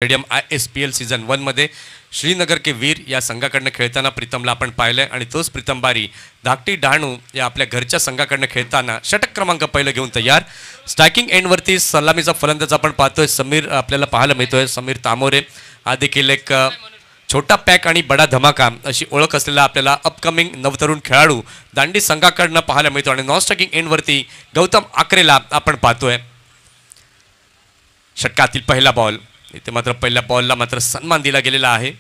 Stadium ISPL season 1 मध्ये श्रीनगर के वीर या संघाकडनं खेळताना प्रीतमला आपण पाहिलंय आणि तोच प्रीतम बारी धाकटी डहाणू या आपल्या घरच्या संघाकडनं खेळताना षटक क्रमांक पहिलं घेऊन तयार. स्ट्रायकिंग एंडवरती सलामीचा फलंदाज आपण पाहतोय समीर आपल्याला पाहायला मिळतोय. समीर तामोरे हा देखील एक छोटा पॅक आणि बडा धमाका अशी ओळख असलेला आपल्याला अपकमिंग नवतरुण खेळाडू दांडी संघाकडनं पाहायला मिळतो. आणि नॉन स्ट्रायकिंग एंडवरती गौतम आकरेला आपण पाहतोय. षटकातील पहिला बॉल इथे मात्र पहिल्या बॉलला मात्र सन्मान दिला गेलेला आहे.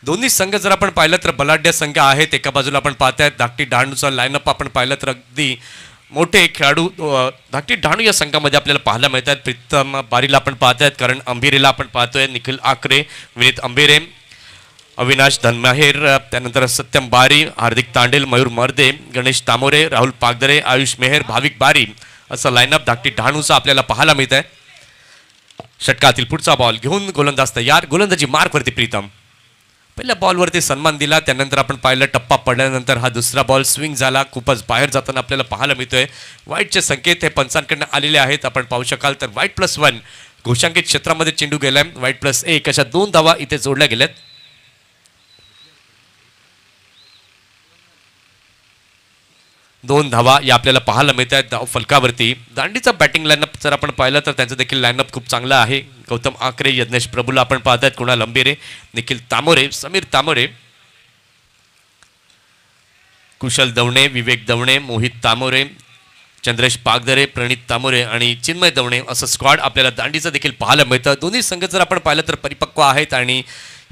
दोन्ही संघ जर आपण पाहिलं तर बलाढ्य संघ आहेत. एका बाजूला आपण पाहतायत धाकटी डहाणूचा लाईनअप आपण पाहिलं तर अगदी मोठे खेळाडू धाकटी डहाणू या संघामध्ये आपल्याला पाहायला मिळत आहेत. प्रीतम बारीला आपण पाहतायत, करण अंबिरेला आपण पाहतोय, निखिल आकरे, विनीत अंबिरे, अविनाश धनमाहेर, त्यानंतर सत्यम बारी, हार्दिक तांडेल, मयूर मर्दे, गणेश तामोरे, राहुल पागदरे, आयुष मेहर, भाविक बारी असं लाईनअप धाकटी डहाणूचा आपल्याला पाहायला मिळत आहे. षटकातील पुढचा बॉल घेऊन गोलंदाज तयार. गोलंदाजी मार्कवरती प्रीतम पहिल्या बॉलवरती सन्मान दिला. त्यानंतर आपण पाहिलं टप्पा पडल्यानंतर हा दुसरा बॉल स्विंग झाला, खूपच बाहेर जाताना आपल्याला पाहायला मिळतोय. वाईटचे संकेत हे पंचांकडनं आलेले आहेत. आपण पाहू शकाल तर वाईट +1 घोषांकित क्षेत्रामध्ये चेंडू गेलाय. वाईट +1 अशा 2 धावा इथे जोडल्या गेल्यात. 2 धावा या आपल्याला पाहायला मिळत आहेत धाव फलकावरती. दांडीचा बॅटिंग लाईनअप जर आपण पाहिलं तर त्यांचं देखील लाईनअप खूप चांगला आहे. गौतम आकरे, यज्ञेश प्रभूला आपण पाहतायत, कुणाल अंबिरे, निखिल तामोरे, समीर तामोरे, कुशल दवणे, विवेक दवणे, मोहित तामोरे, चंद्रेश पागदरे, प्रणित तामोरे आणि चिन्मय दवणे असं स्क्वॉड आपल्याला दांडीचं देखील पाहायला मिळतं. दोन्ही संघ जर आपण पाहिलं तर परिपक्व आहेत आणि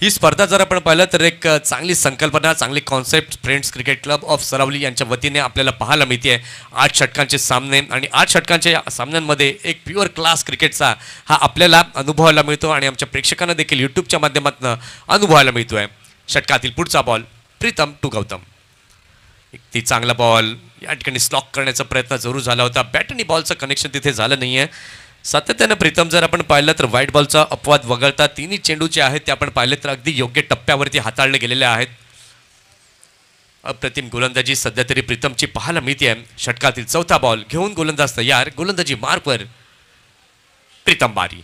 ही स्पर्धा जर आपण पाहिलं तर एक चांगली संकल्पना, चांगली concept friends cricket club of सरावली यांच्या वतीने आपल्याला पाहायला मिळते. 8 षटकांचे सामने आणि 8 षटकांच्या सामन्यांमध्ये एक प्युअर क्लास क्रिकेटचा हा आपल्याला अनुभवायला मिळतो आणि आमच्या प्रेक्षकांना देखील यूट्यूबच्या माध्यमातून अनुभवायला मिळतोय. षटकातील पुढचा बॉल प्रीतम टू गौतम. ती चांगला बॉल या ठिकाणी स्लॉक करण्याचा प्रयत्न जरूर झाला होता. बॅट आणि बॉलचं कनेक्शन तिथे झालं नाही आहे. सातत्यानं प्रीतम जर आपण पाहिलं तर व्हाईट बॉलचा अपवाद वगळता तिन्ही चेंडू जे आहेत ते आपण पाहिले तर अगदी योग्य टप्प्यावरती हाताळले गेलेले आहेत. अप्रतिम गोलंदाजी सध्या तरी प्रीतमची पाहायला मिळते. षटकातील चौथा बॉल घेऊन गोलंदाज तयार. गोलंदाजी मार्कवर प्रीतम बारी.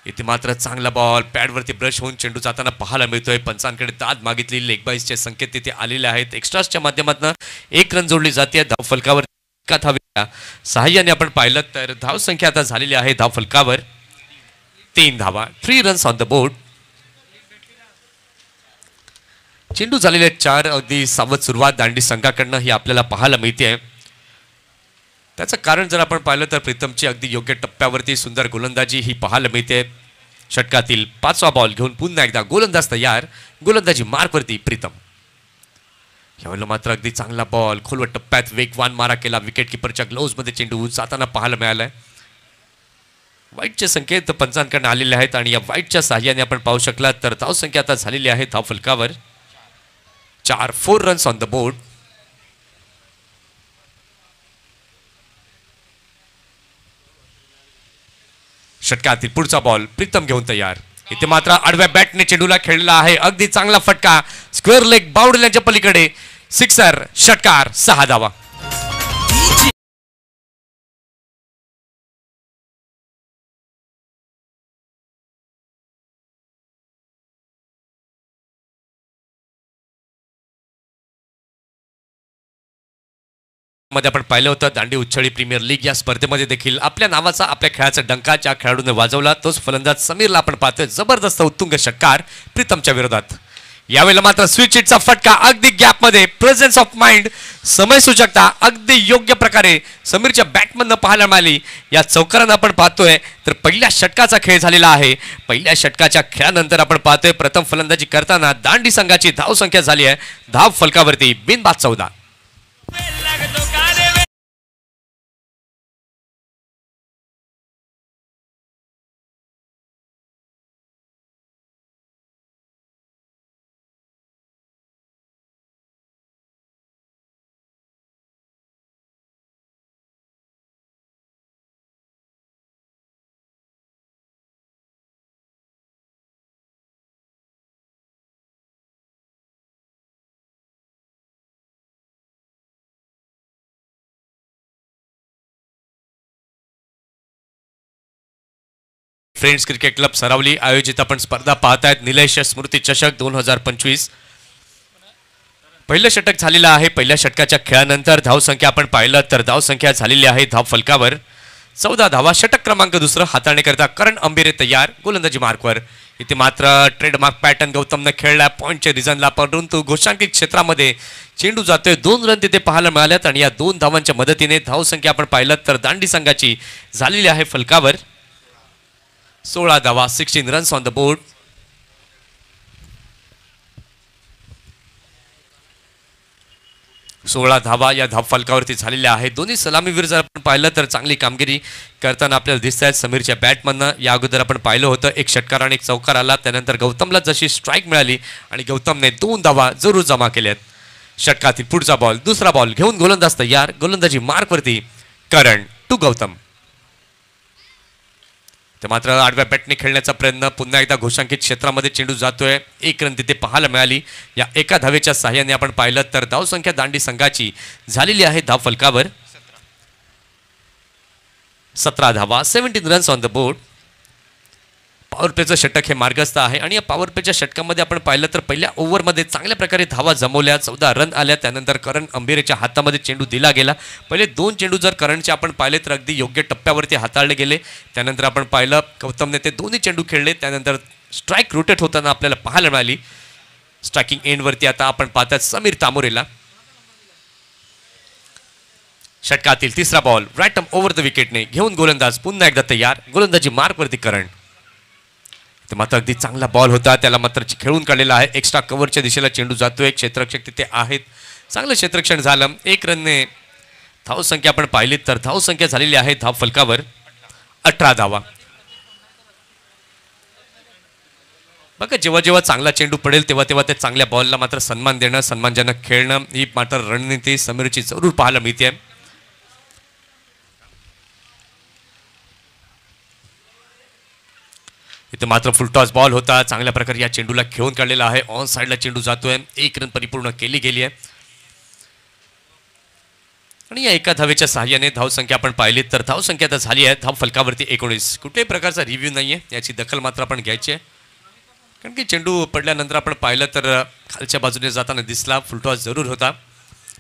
इथे मात्र चांगला बॉल पॅडवरती ब्रश होऊन चेंडू जाताना पाहायला मिळतोय. पंचांकडे दाद मागितली, लेग बाईसचे संकेत तिथे आलेले आहेत. एक्स्ट्राच्या माध्यमातून 1 रन जोडली जाते धाव फलकावर. सहाय्याने आपण पाहिलं तर धाव संख्या आता झालेली आहे धाव फलकावर 3 धावा. 3 रन्स ऑन द बोर्ड. चेंडू झालेले 4. अगदी सावध सुरुवात दांडी संघाकडनं ही आपल्याला पाहायला मिळते. त्याचं कारण जर आपण पाहिलं तर प्रीतमची अगदी योग्य टप्प्यावरती सुंदर गोलंदाजी ही पाहायला मिळते. षटकातील 5वा बॉल घेऊन पुन्हा एकदा गोलंदाज तयार. गोलंदाजी मार्कवरती प्रीतम. यावेळेला मात्र अगदी चांगला बॉल खोलवर टप्प्यात वेगवान मारा केला. विकेट किपरच्या ग्लोव्हजमध्ये चेंडू जाताना पाहायला मिळालाय. वाईटचे संकेत पंचांकडून आलेले आहेत आणि या वाईटच्या साहाय्याने आपण पाहू शकलात तर धाव संख्या आता झालेली आहे धाव फलकावर 4 रन्स ऑन द बोर्ड. षटकातील पुढचा बॉल प्रीतम घेऊन तयार. इथे मात्र आडव्या बॅटने चेंडूला खेळलेला आहे. अगदी चांगला फटका स्क्वेअर लेग बाउंड्रीच्या पलीकडे सिक्सर. षटकार 6 धावा. मध्ये आपण पाहिलं होतं दांडी उच्छळी प्रीमियर लीग या स्पर्धेमध्ये देखील आपल्या नावाचा आपल्या खेळाचा डंका ज्या खेळाडूने वाजवला तोच फलंदाज समीरला आपण पाहतोय. जबरदस्त उत्तुंग षटकार प्रीतमच्या विरोधात. यावेळेला मात्र स्विच हिटचा फटका अगदी गॅपमध्ये प्रेझेन्स ऑफ माइंड समय सूचकता अगदी योग्य प्रकारे समीरच्या बॅटमधनं पाहायला मिळाली. या चौकारानं आपण पाहतोय तर पहिल्या षटकाचा खेळ झालेला आहे. पहिल्या षटकाच्या खेळानंतर आपण पाहतोय प्रथम फलंदाजी करताना दांडी संघाची धाव संख्या झाली आहे धाव फलकावरती बिनबाद 14. फ्रेंड्स क्रिकेट क्लब सरावली आयोजित आपण स्पर्धा पाहतायत निलेश स्मृती चषक 2025. पहिलं षटक झालेलं आहे. पहिल्या षटकाच्या खेळानंतर धावसंख्या आपण पाहिलं तर धावसंख्या झालेली आहे धाव फलकावर 14 धावा. षटक क्रमांक दुसरं हाताळण्याकरता करण अंबिरे तयार गोलंदाजी मार्कवर. इथे मात्र ट्रेडमार्क पॅटर्न गौतमनं खेळला पॉईंटच्या रिझनला, परंतु घोषांकित क्षेत्रामध्ये चेंडू जातोय. 2 रन तिथे पाहायला मिळाल्यात आणि या 2 धावांच्या मदतीने धावसंख्या आपण पाहिलं तर दांडी संघाची झालेली आहे फलकावर 16 धावा. 16 रन्स ऑन द बोर्ड. 16 धावा या धाव फलकावरती झालेल्या आहेत. दोन्ही सलामीवीर जर आपण पाहिलं तर चांगली कामगिरी करताना आपल्याला दिसत आहेत. समीरच्या बॅटमधनं या अगोदर आपण पाहिलं होतं एक षटकार आणि एक चौकार आला, त्यानंतर गौतमला जशी स्ट्राईक मिळाली आणि गौतमने 2 धावा जरूर जमा केल्यात. षटकातील पुढचा बॉल दुसरा बॉल घेऊन गोलंदाज तयार गोलंदाजी मार्कवरती करण टू गौतम. ते मात्र आडव्या बॅटने खेळण्याचा प्रयत्न, पुन्हा एकदा घोषांकित क्षेत्रामध्ये चेंडू जातोय. 1 रन तिथे पाहायला मिळाली. या एका धावेच्या साह्याने आपण पाहिलं तर धावसंख्या दांडी संघाची झालेली आहे धाव फलकावर 17 धावा. 17 runs on the board. Power प्लेचं षटक हे मार्गस्थ आहे आणि या पॉवर प्लेच्या षटकामध्ये आपण पाहिलं तर पहिल्या ओव्हरमध्ये चांगल्या प्रकारे धावा जमवल्या. 14 रन आल्या. त्यानंतर करण अंबिरेच्या हातामध्ये चेंडू दिला गेला. पहिले 2 चेंडू जर करणचे आपण पाहिले तर अगदी योग्य टप्प्यावरती हाताळले गेले. त्यानंतर आपण पाहिलं गौतमने ते दोन्ही चेंडू खेळले. त्यानंतर स्ट्राईक रोटेट होताना आपल्याला पाहायला मिळाली. स्ट्रायकिंग एंडवरती आता आपण पाहतात समीर तामोरेला. षटकातील तिसरा ball right arm over the विकेटने घेऊन गोलंदाज पुन्हा एकदा तयार गोलंदाजी मार्कवरती करण. मात्र अगदी चांगला बॉल होता, त्याला मात्र खेळून काढलेला आहे. एक्स्ट्रा कव्हरच्या दिशेला चेंडू जातोय. क्षेत्ररक्षक तिथे आहेत. चांगलं क्षेत्ररक्षण झालं. 1 रनने धावसंख्या आपण पाहिली तर धावसंख्या झालेली आहे धाव फलकावर 18 धावा. बघा जेव्हा जेव्हा चांगला चेंडू पडेल तेव्हा तेव्हा त्या चांगल्या बॉलला मात्र सन्मान देणं, सन्मानजनक खेळणं ही मात्र रणनीती समीरची जरूर पाहायला मिळते. इथे मात्र फुलटॉस बॉल होता. चांगल्या प्रकारे या चेंडूला खेळून काढलेला आहे. ऑन साइडला चेंडू जातोय. 1 रन परिपूर्ण केली गेली आहे आणि या एका धावेच्या सहाय्याने धावसंख्या आपण पाहिली तर धावसंख्या आता झाली आहे धाव फलकावरती 19. कुठल्याही प्रकारचा रिव्ह्यू नाहीये, याची दखल मात्र आपण घ्यायची आहे, कारण की चेंडू पडल्यानंतर आपण पाहिलं तर खालच्या बाजूने जाताना दिसला. फुलटॉस जरूर होता.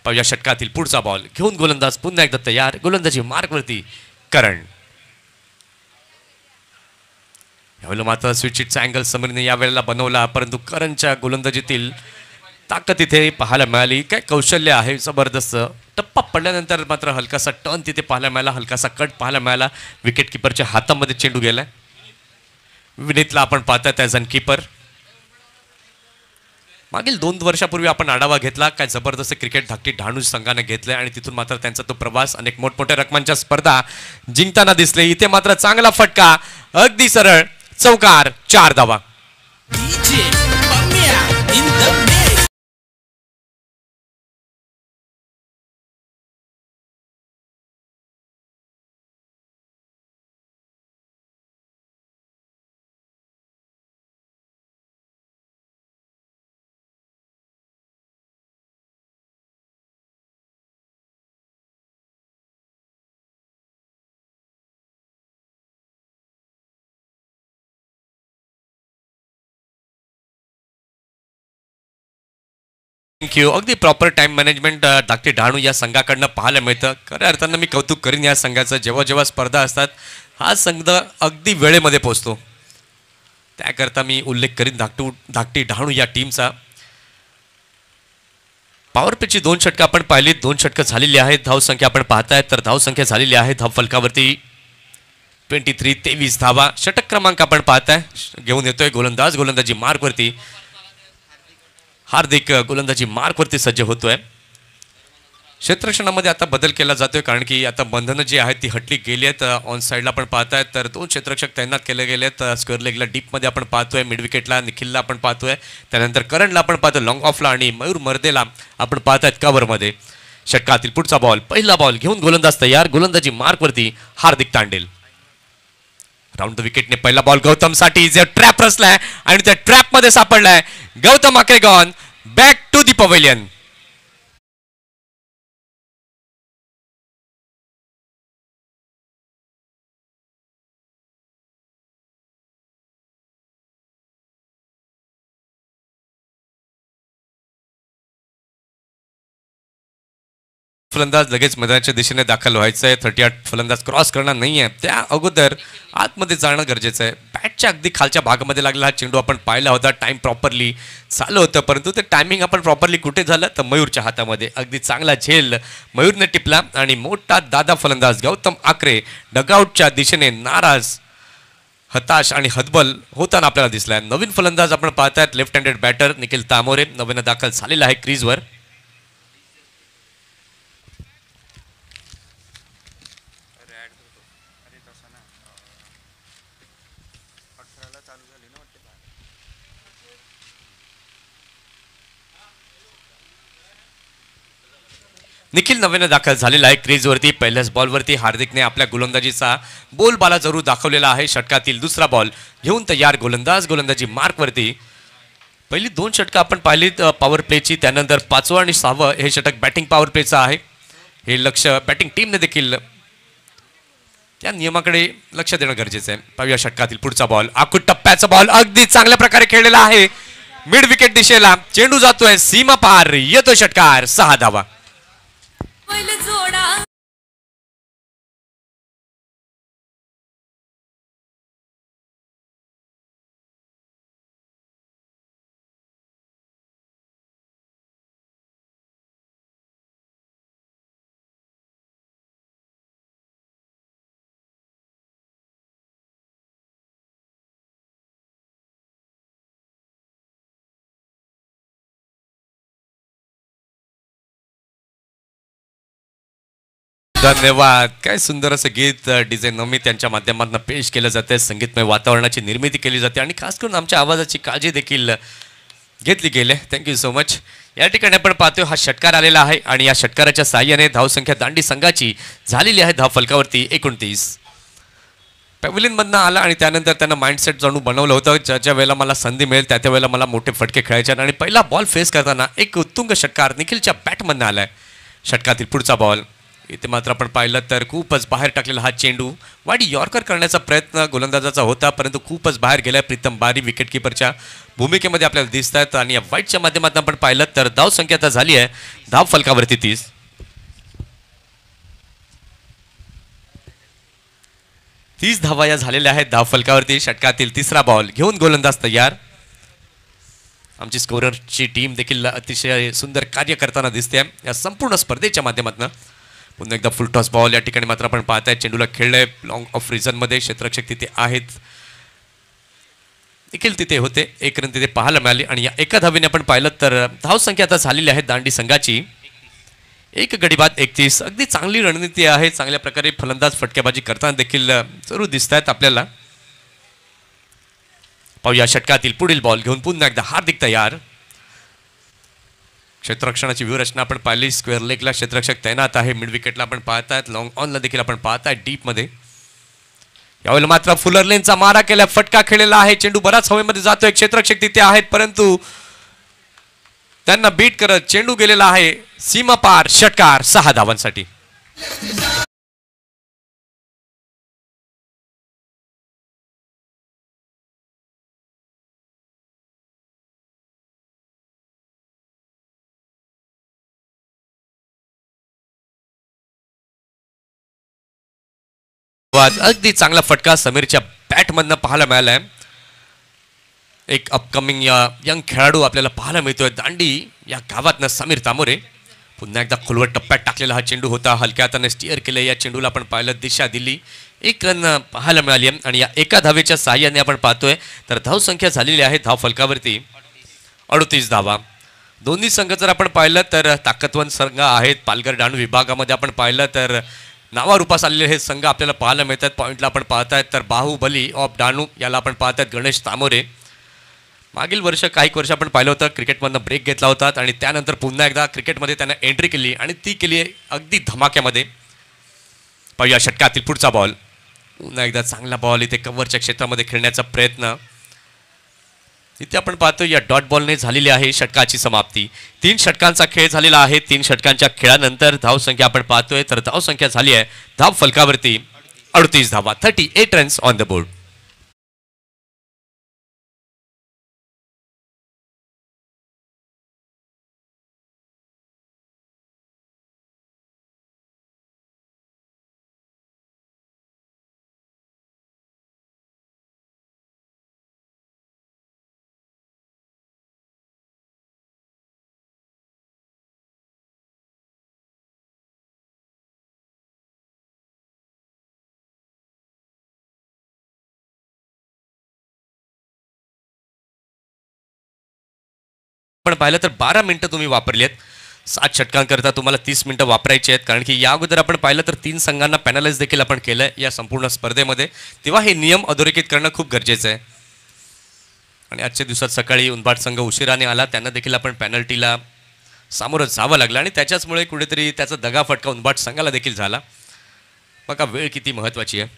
पाहूया षटकातील पुढचा बॉल घेऊन गोलंदाज पुन्हा एकदा तयार गोलंदाजी मार्कवरती करण. यावेळेला मात्र स्विचिटचा अँगल समीरने यावेळेला बनवला, परंतु करणच्या गोलंदाजीतील ताकद तिथे पाहायला मिळाली. काय कौशल्य आहे जबरदस्त. टप्पा पडल्यानंतर मात्र हलकासा टर्न तिथे पाहायला मिळाला, हलकासा कट पाहायला मिळाला. विकेट किपरच्या हातामध्ये चेंडू गेलाय. विनीतला आपण पाहतात ॲज अन कीपर. मागील 2 वर्षापूर्वी आपण आढावा घेतला. काय जबरदस्त क्रिकेट धाकटी डहाणू संघाने घेतलंय आणि तिथून मात्र त्यांचा तो प्रवास अनेक मोठमोठ्या रकमांच्या स्पर्धा जिंकताना दिसले. इथे मात्र चांगला फटका अगदी सरळ चौकार 4 धावा. थँक्यू. अगदी प्रॉपर टाइम मॅनेजमेंट धाकटी डहाणू या संघाकडनं पाहायला मिळतं. खऱ्या अर्थानं मी कौतुक करीन या संघाचं. जेव्हा जेव्हा स्पर्धा असतात हा संघ अगदी वेळेमध्ये पोहोचतो, त्याकरता मी उल्लेख करीन धाकटी डहाणू या टीमचा. पॉवर प्लेची 2 षटकं आपण पाहिली. 2 षटकं झालेली आहेत. धावसंख्या आपण पाहताय तर धावसंख्या झालेली आहे धाव फलकावरती 23 धावा. षटक क्रमांक आपण पाहताय घेऊन येतोय गोलंदाज गोलंदाजी मार्कवरती. हार्दिक गोलंदाजी मार्कवरती सज्ज होतोय. क्षेत्ररक्षणामध्ये आता बदल केला जातोय, कारण की आता बंधनं जी आहेत ती हटली गेली आहेत. ऑन साईडला आपण पाहताय तर 2 क्षेत्ररक्षक तैनात केले गेले आहेत. स्क्वेअर लेगला डीपमध्ये आपण पाहतोय. मिड विकेटला निखिलला आपण पाहतोय. त्यानंतर करणला आपण पाहतोय लॉंग ऑफला आणि मयूर मर्देला आपण पाहतायत कव्हरमध्ये. षटकातील पुढचा बॉल पहिला बॉल घेऊन गोलंदाज तयार गोलंदाजी मार्कवरती हार्दिक तांडेल. राऊंड द विकेटने पहिला बॉल गौतमसाठी जे ट्रॅप रचलाय आणि त्या ट्रॅपमध्ये सापडलाय गौतम आक्रेगॉन. Back to the pavilion. फलंदाज लगेच मैदानाच्या दिशेने दाखल व्हायचं आहे. 38 फलंदाज क्रॉस करणार नाही आहे, त्या अगोदर आतमध्ये जाणं गरजेचं आहे. बॅटच्या अगदी खालच्या भागामध्ये लागलेला हा चेंडू आपण पाहिला होता. टाइम प्रॉपरली चालू होतं, परंतु ते टायमिंग आपण प्रॉपरली कुठे झालं तर मयूरच्या हातामध्ये. अगदी चांगला झेल मयूरने टिपला आणि मोठा दादा फलंदाज गौतम आकरे डगआउटच्या दिशेने नाराज, हताश आणि हतबल होताना आपल्याला दिसलाय. नवीन फलंदाज आपण पाहतायत लेफ्ट हँडेड बॅटर निखिल तामोरे नवीन दाखल झालेला आहे क्रीजवर. निखिल नव्याने दाखल झालेला आहे क्रीजवरती. पहिल्याच बॉलवरती हार्दिकने आपल्या गोलंदाजीचा बोलबाला जरूर दाखवलेला आहे. षटकातील दुसरा बॉल घेऊन तयार गोलंदाज, गोलंदाजी मार्कवरती. पहिली 2 षटकं आपण पाहिली पॉवर प्लेची, त्यानंतर 5वं आणि 6वं हे षटक बॅटिंग पॉवर प्लेचं आहे. हे लक्ष बॅटिंग टीमने देखील त्या नियमाकडे लक्ष देणं गरजेचं आहे. पाहूया षटकातील पुढचा बॉल. आखूड टप्प्याचा बॉल अगदी चांगल्या प्रकारे खेळलेला आहे मिड विकेट दिशेला. चेंडू जातोय सीमा पार, येतो षटकार, 6 धावा. धन्यवाद. काय सुंदर असं गीत डिझाईन नमी त्यांच्या माध्यमातून पेश केलं जाते. संगीतमय वातावरणाची निर्मिती केली जाते आणि खास करून आमच्या आवाजाची काळजी देखील घेतली गेली. Thank you so much. या ठिकाणी आपण पाहतोय हा षटकार आलेला आहे आणि या षटकाराच्या साहाय्याने धावसंख्या दांडी संघाची झालेली आहे धाव फलकावरती 29. पॅव्हिलियनमधनं आला आणि त्यानंतर त्यांना माइंडसेट जणू बनवलं होतं, ज्या वेळेला मला संधी मिळेल त्या वेळेला मला मोठे फटके खेळायचे. आणि पहिला बॉल फेस करताना एक उत्तुंग षटकार निखिलच्या बॅटमधनं आलाय. षटकातील पुढचा बॉल इथे मात्र आपण पाहिलं तर खूपच बाहेर टाकलेला हा चेंडू. वाडी यॉर्कर करण्याचा प्रयत्न गोलंदाजाचा होता, परंतु खूपच बाहेर गेलाय. प्रीतम बारी विकेटकीपरच्या भूमिकेमध्ये आपल्याला दिसत आहेत आणि या वाईटच्या माध्यमातून आपण पाहिलं तर धाव संख्या आता झाली आहे धाव फलकावरती 30. 30 धावा या झालेल्या आहेत धाव फलकावरती. षटकातील तिसरा बॉल घेऊन गोलंदाज तयार. आमची स्कोररची टीम देखील अतिशय सुंदर कार्य करताना दिसते या संपूर्ण स्पर्धेच्या माध्यमातून. पुन्हा एकदा फुल टॉस बॉल या ठिकाणी मात्र आपण पाहताय. चेंडूला खेळलंय लॉंग ऑफ रिझनमध्ये. क्षेत्ररक्षक तिथे आहेत, देखील तिथे होते. 1 रन तिथे पाहायला मिळाली आणि या एका धावेने आपण पाहिलं तर धाव संख्या आता झालेली आहे दांडी संघाची 1 गडी बाद 31. अगदी चांगली रणनीती आहे. चांगल्या प्रकारे फलंदाज फटकेबाजी करताना देखील जरूर दिसत आहेत आपल्याला. पाहूया षटकातील पुढील बॉल घेऊन पुन्हा एकदा हार्दिक तयार. क्षेत्ररक्षणाची व्यूहरचना आपण पाहिली. स्क्वेअर लेगला क्षेत्ररक्षक तैनात आहे. मिड विकेटला आपण पाहतायत. लॉंग ऑनला देखील आपण पाहताय डीपमध्ये. यावेळेला मात्र फुलर लेनचा मारा केला, फटका खेळलेला आहे. चेंडू बराच हवेमध्ये जातोय. क्षेत्ररक्षक तिथे आहेत, परंतु त्यांना बीट करत चेंडू गेलेला आहे सीमा पार. षटकार 6 धावांसाठी. अगदी चांगला फटका समीरच्या बॅटमधनं पाहायला मिळालाय. एक अपकमिंग यंग खेळाडू आपल्याला पाहायला मिळतोय दांडी या गावातनं समीर तामोरे. पुन्हा एकदा खोलवर टप्प्यात टाकलेला हा चेंडू होता. हलक्या हाताने स्टिअर केलं या चेंडूला आपण पाहिलं, दिशा दिली. 1 रन पाहायला मिळाली आणि या एका धावेच्या साहाय्याने आपण पाहतोय तर धाव संख्या झालेली आहे धाव फलकावरती 38 धावा. दोन्ही संघ जर आपण पाहिलं तर ताकदवान संघ आहेत. पालघर डहाणू विभागामध्ये आपण पाहिलं तर नावारूपास आलेले हे संघ आपल्याला पाहायला मिळतात. पॉईंटला आपण पाहतायत तर बाहुबली ऑफ डहाणू याला आपण पाहतायत गणेश तामोरे. मागील वर्ष काही वर्ष आपण पाहिलं होतं क्रिकेटमधनं ब्रेक घेतला होता आणि त्यानंतर पुन्हा एकदा क्रिकेटमध्ये त्यानं एंट्री केली आणि ती केली अगदी धमाक्यामध्ये. पाहूया षटकातील पुढचा बॉल. पुन्हा एकदा चांगला बॉल इथे कव्हरच्या क्षेत्रामध्ये खेळण्याचा प्रयत्न. इथे आपण पाहतो या डॉट बॉलने झालेली आहे षटकाची समाप्ती. 3 षटकांचा खेळ झालेला आहे. 3 षटकांच्या खेळानंतर धाव संख्या आपण पाहतोय तर धाव संख्या झाली आहे धाव फलकावरती 38 धावा. 38 रन्स ऑन द बोर्ड. पण पाहिलं तर 12 मिनिटं तुम्ही वापरली आहेत. 7 षटकांकरता तुम्हाला 30 मिनिटं वापरायची आहेत, कारण की या अगोदर आपण पाहिलं तर 3 संघांना पॅनलाइज देखील आपण केलं या संपूर्ण स्पर्धेमध्ये. तेव्हा हे नियम अधोरेखित करणं खूप गरजेचं आहे. आणि आजच्या दिवसात सकाळी उंबाड संघ उशिराने आला, त्यांना देखील आपण पेनल्टीला सामोरं जावं लागलं आणि त्याच्याचमुळे कुठेतरी त्याचा दगाफटका उंबाड संघाला देखील झाला. बघा वेळ किती महत्त्वाची आहे.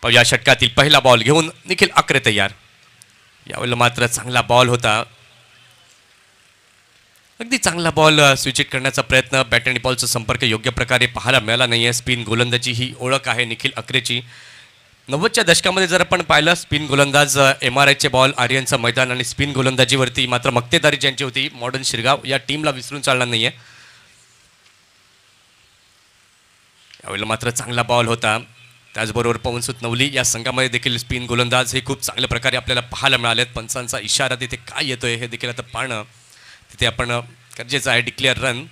पण या षटकातील पहिला बॉल घेऊन निखिल अक्रे तयार. यावेळेला मात्र चांगला बॉल होता, अगदी चांगला बॉल स्विच हिट करण्याचा प्रयत्न. बॅट आणि बॉलचा संपर्क योग्य प्रकारे पाहायला मिळाला नाही आहे. स्पिन गोलंदाजी ही ओळख आहे निखिल अक्रेची. 90च्या दशकामध्ये जर आपण पाहिलं स्पिन गोलंदाज MRIचे बॉल, आर्यनचं मैदान आणि स्पिन गोलंदाजीवरती मात्र मक्तेदारी ज्यांची होती मॉडर्न शिरगाव, या टीमला विसरून चालणार नाही आहे. यावेळेला मात्र चांगला बॉल होता. त्याचबरोबर पवनसुत नवली या संघामध्ये देखील स्पिन गोलंदाज हे खूप चांगल्या प्रकारे आपल्याला पाहायला मिळालेत. पंचांचा इशारा तिथे काय येतोय हे देखील आता पाहणं तिथे आपण गरजेचं आहे. डिक्लेअर रन,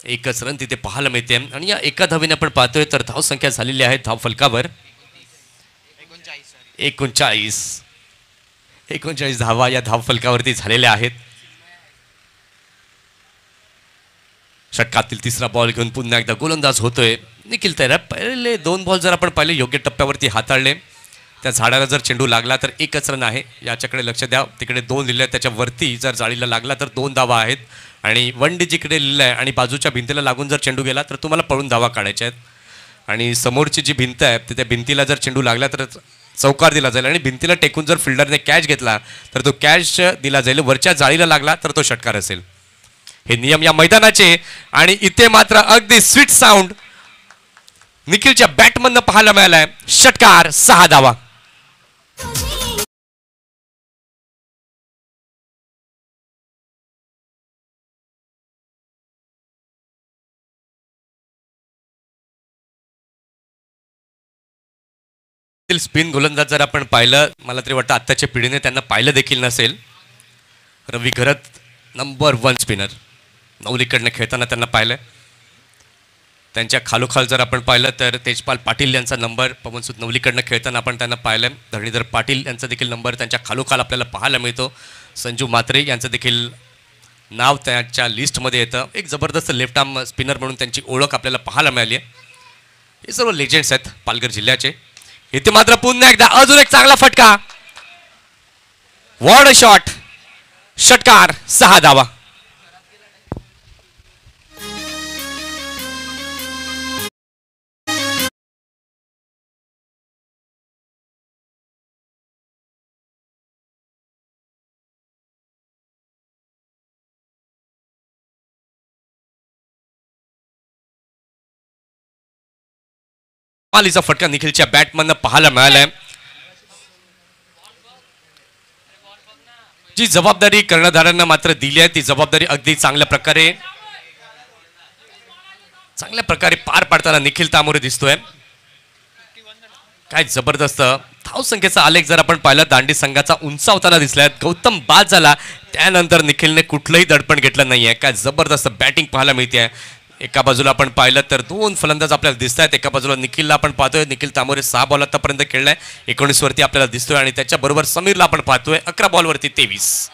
एकच रन तिथे पाहायला मिळते आणि या एका धावेने आपण पाहतोय तर धावसंख्या झालेली आहे धाव फलकावर 39 धावा या धाव फलकावरती झालेल्या आहेत. षटकातील तिसरा बॉल घेऊन पुन्हा एकदा गोलंदाज होतोय निखिल तयार. पहिले 2 बॉल जर आपण पाहिले योग्य टप्प्यावरती हाताळले, त्या झाडाला जर चेंडू लागला तर एकच रन आहे. याच्याकडे लक्ष द्या. तिकडे 2 लिहिले आहेत, त्याच्यावरती जर जाळीला लागला तर 2 धावा आहेत आणि 1 डी जिकडे लिहिलं आहे आणि बाजूच्या भिंतीला लागून जर चेंडू गेला तर तुम्हाला पळून धावा काढायच्या आहेत. आणि समोरची जी भिंत आहे त्या भिंतीला जर चेंडू लागला तर चौकार दिला जाईल आणि भिंतीला टेकून जर फिल्डरने कॅच घेतला तर तो कॅच दिला जाईल. वरच्या जाळीला लागला तर तो षटकार असेल. हे नियम या मैदानाचे. आणि इथे मात्र अगदी स्वीट साऊंड निखिलच्या बॅटमधनं पाहायला मिळालाय. षटकार, 6 धावा. स्पिन गोलंदाज जर आपण पाहिलं, मला तरी वाटतं आत्ताच्या पिढीने त्यांना पाहिलं देखील नसेल. रवी घरत नंबर 1 स्पिनर, नवलीकडनं खेळताना त्यांना पाहिलं. त्यांच्या खालोखाल जर आपण पाहिलं तर तेजपाल पाटील यांचा नंबर पवनसुत नवलीकडनं खेळताना आपण त्यांना पाहिलं. धरणीधर पाटील यांचा देखील नंबर त्यांच्या खालोखाल आपल्याला पाहायला मिळतो. संजू म्हात्रे यांचं देखील नाव त्यांच्या लिस्टमध्ये येतं. एक जबरदस्त लेफ्ट आर्म स्पिनर म्हणून त्यांची ओळख आपल्याला पाहायला मिळाली आहे. हे सर्व लेजेंड्स आहेत पालघर जिल्ह्याचे. इथे मात्र पुन्हा एकदा अजून एक चांगला फटका, वॉर्ड शॉट, षटकार, 6 धावा. मालीचा फटका निखिलच्या बॅटमधनं पाहायला मिळालाय. जी जबाबदारी कर्णधारांना मात्र दिली आहे ती जबाबदारी अगदी चांगल्या प्रकारे पार पाडताना निखिल तामोरे दिसतोय. काय जबरदस्त धावसंख्येचा आलेख जर आपण पाहिला, दांडी संघाचा उंचावताना दिसलाय. गौतम बाद झाला त्यानंतर निखिलने कुठलंही दडपण घेतलं नाहीये. काय जबरदस्त बॅटिंग पाहायला मिळते. एका बाजूला आपण पाहिलं तर 2 फलंदाज आपल्याला दिसत आहेत. एका बाजूला निखिलला आपण पाहतोय. निखिल तामोरे 6 बॉल आतापर्यंत खेळलाय, 19 वरती आपल्याला दिसतोय. आणि त्याच्याबरोबर समीरला आपण पाहतोय 11 बॉलवरती 23.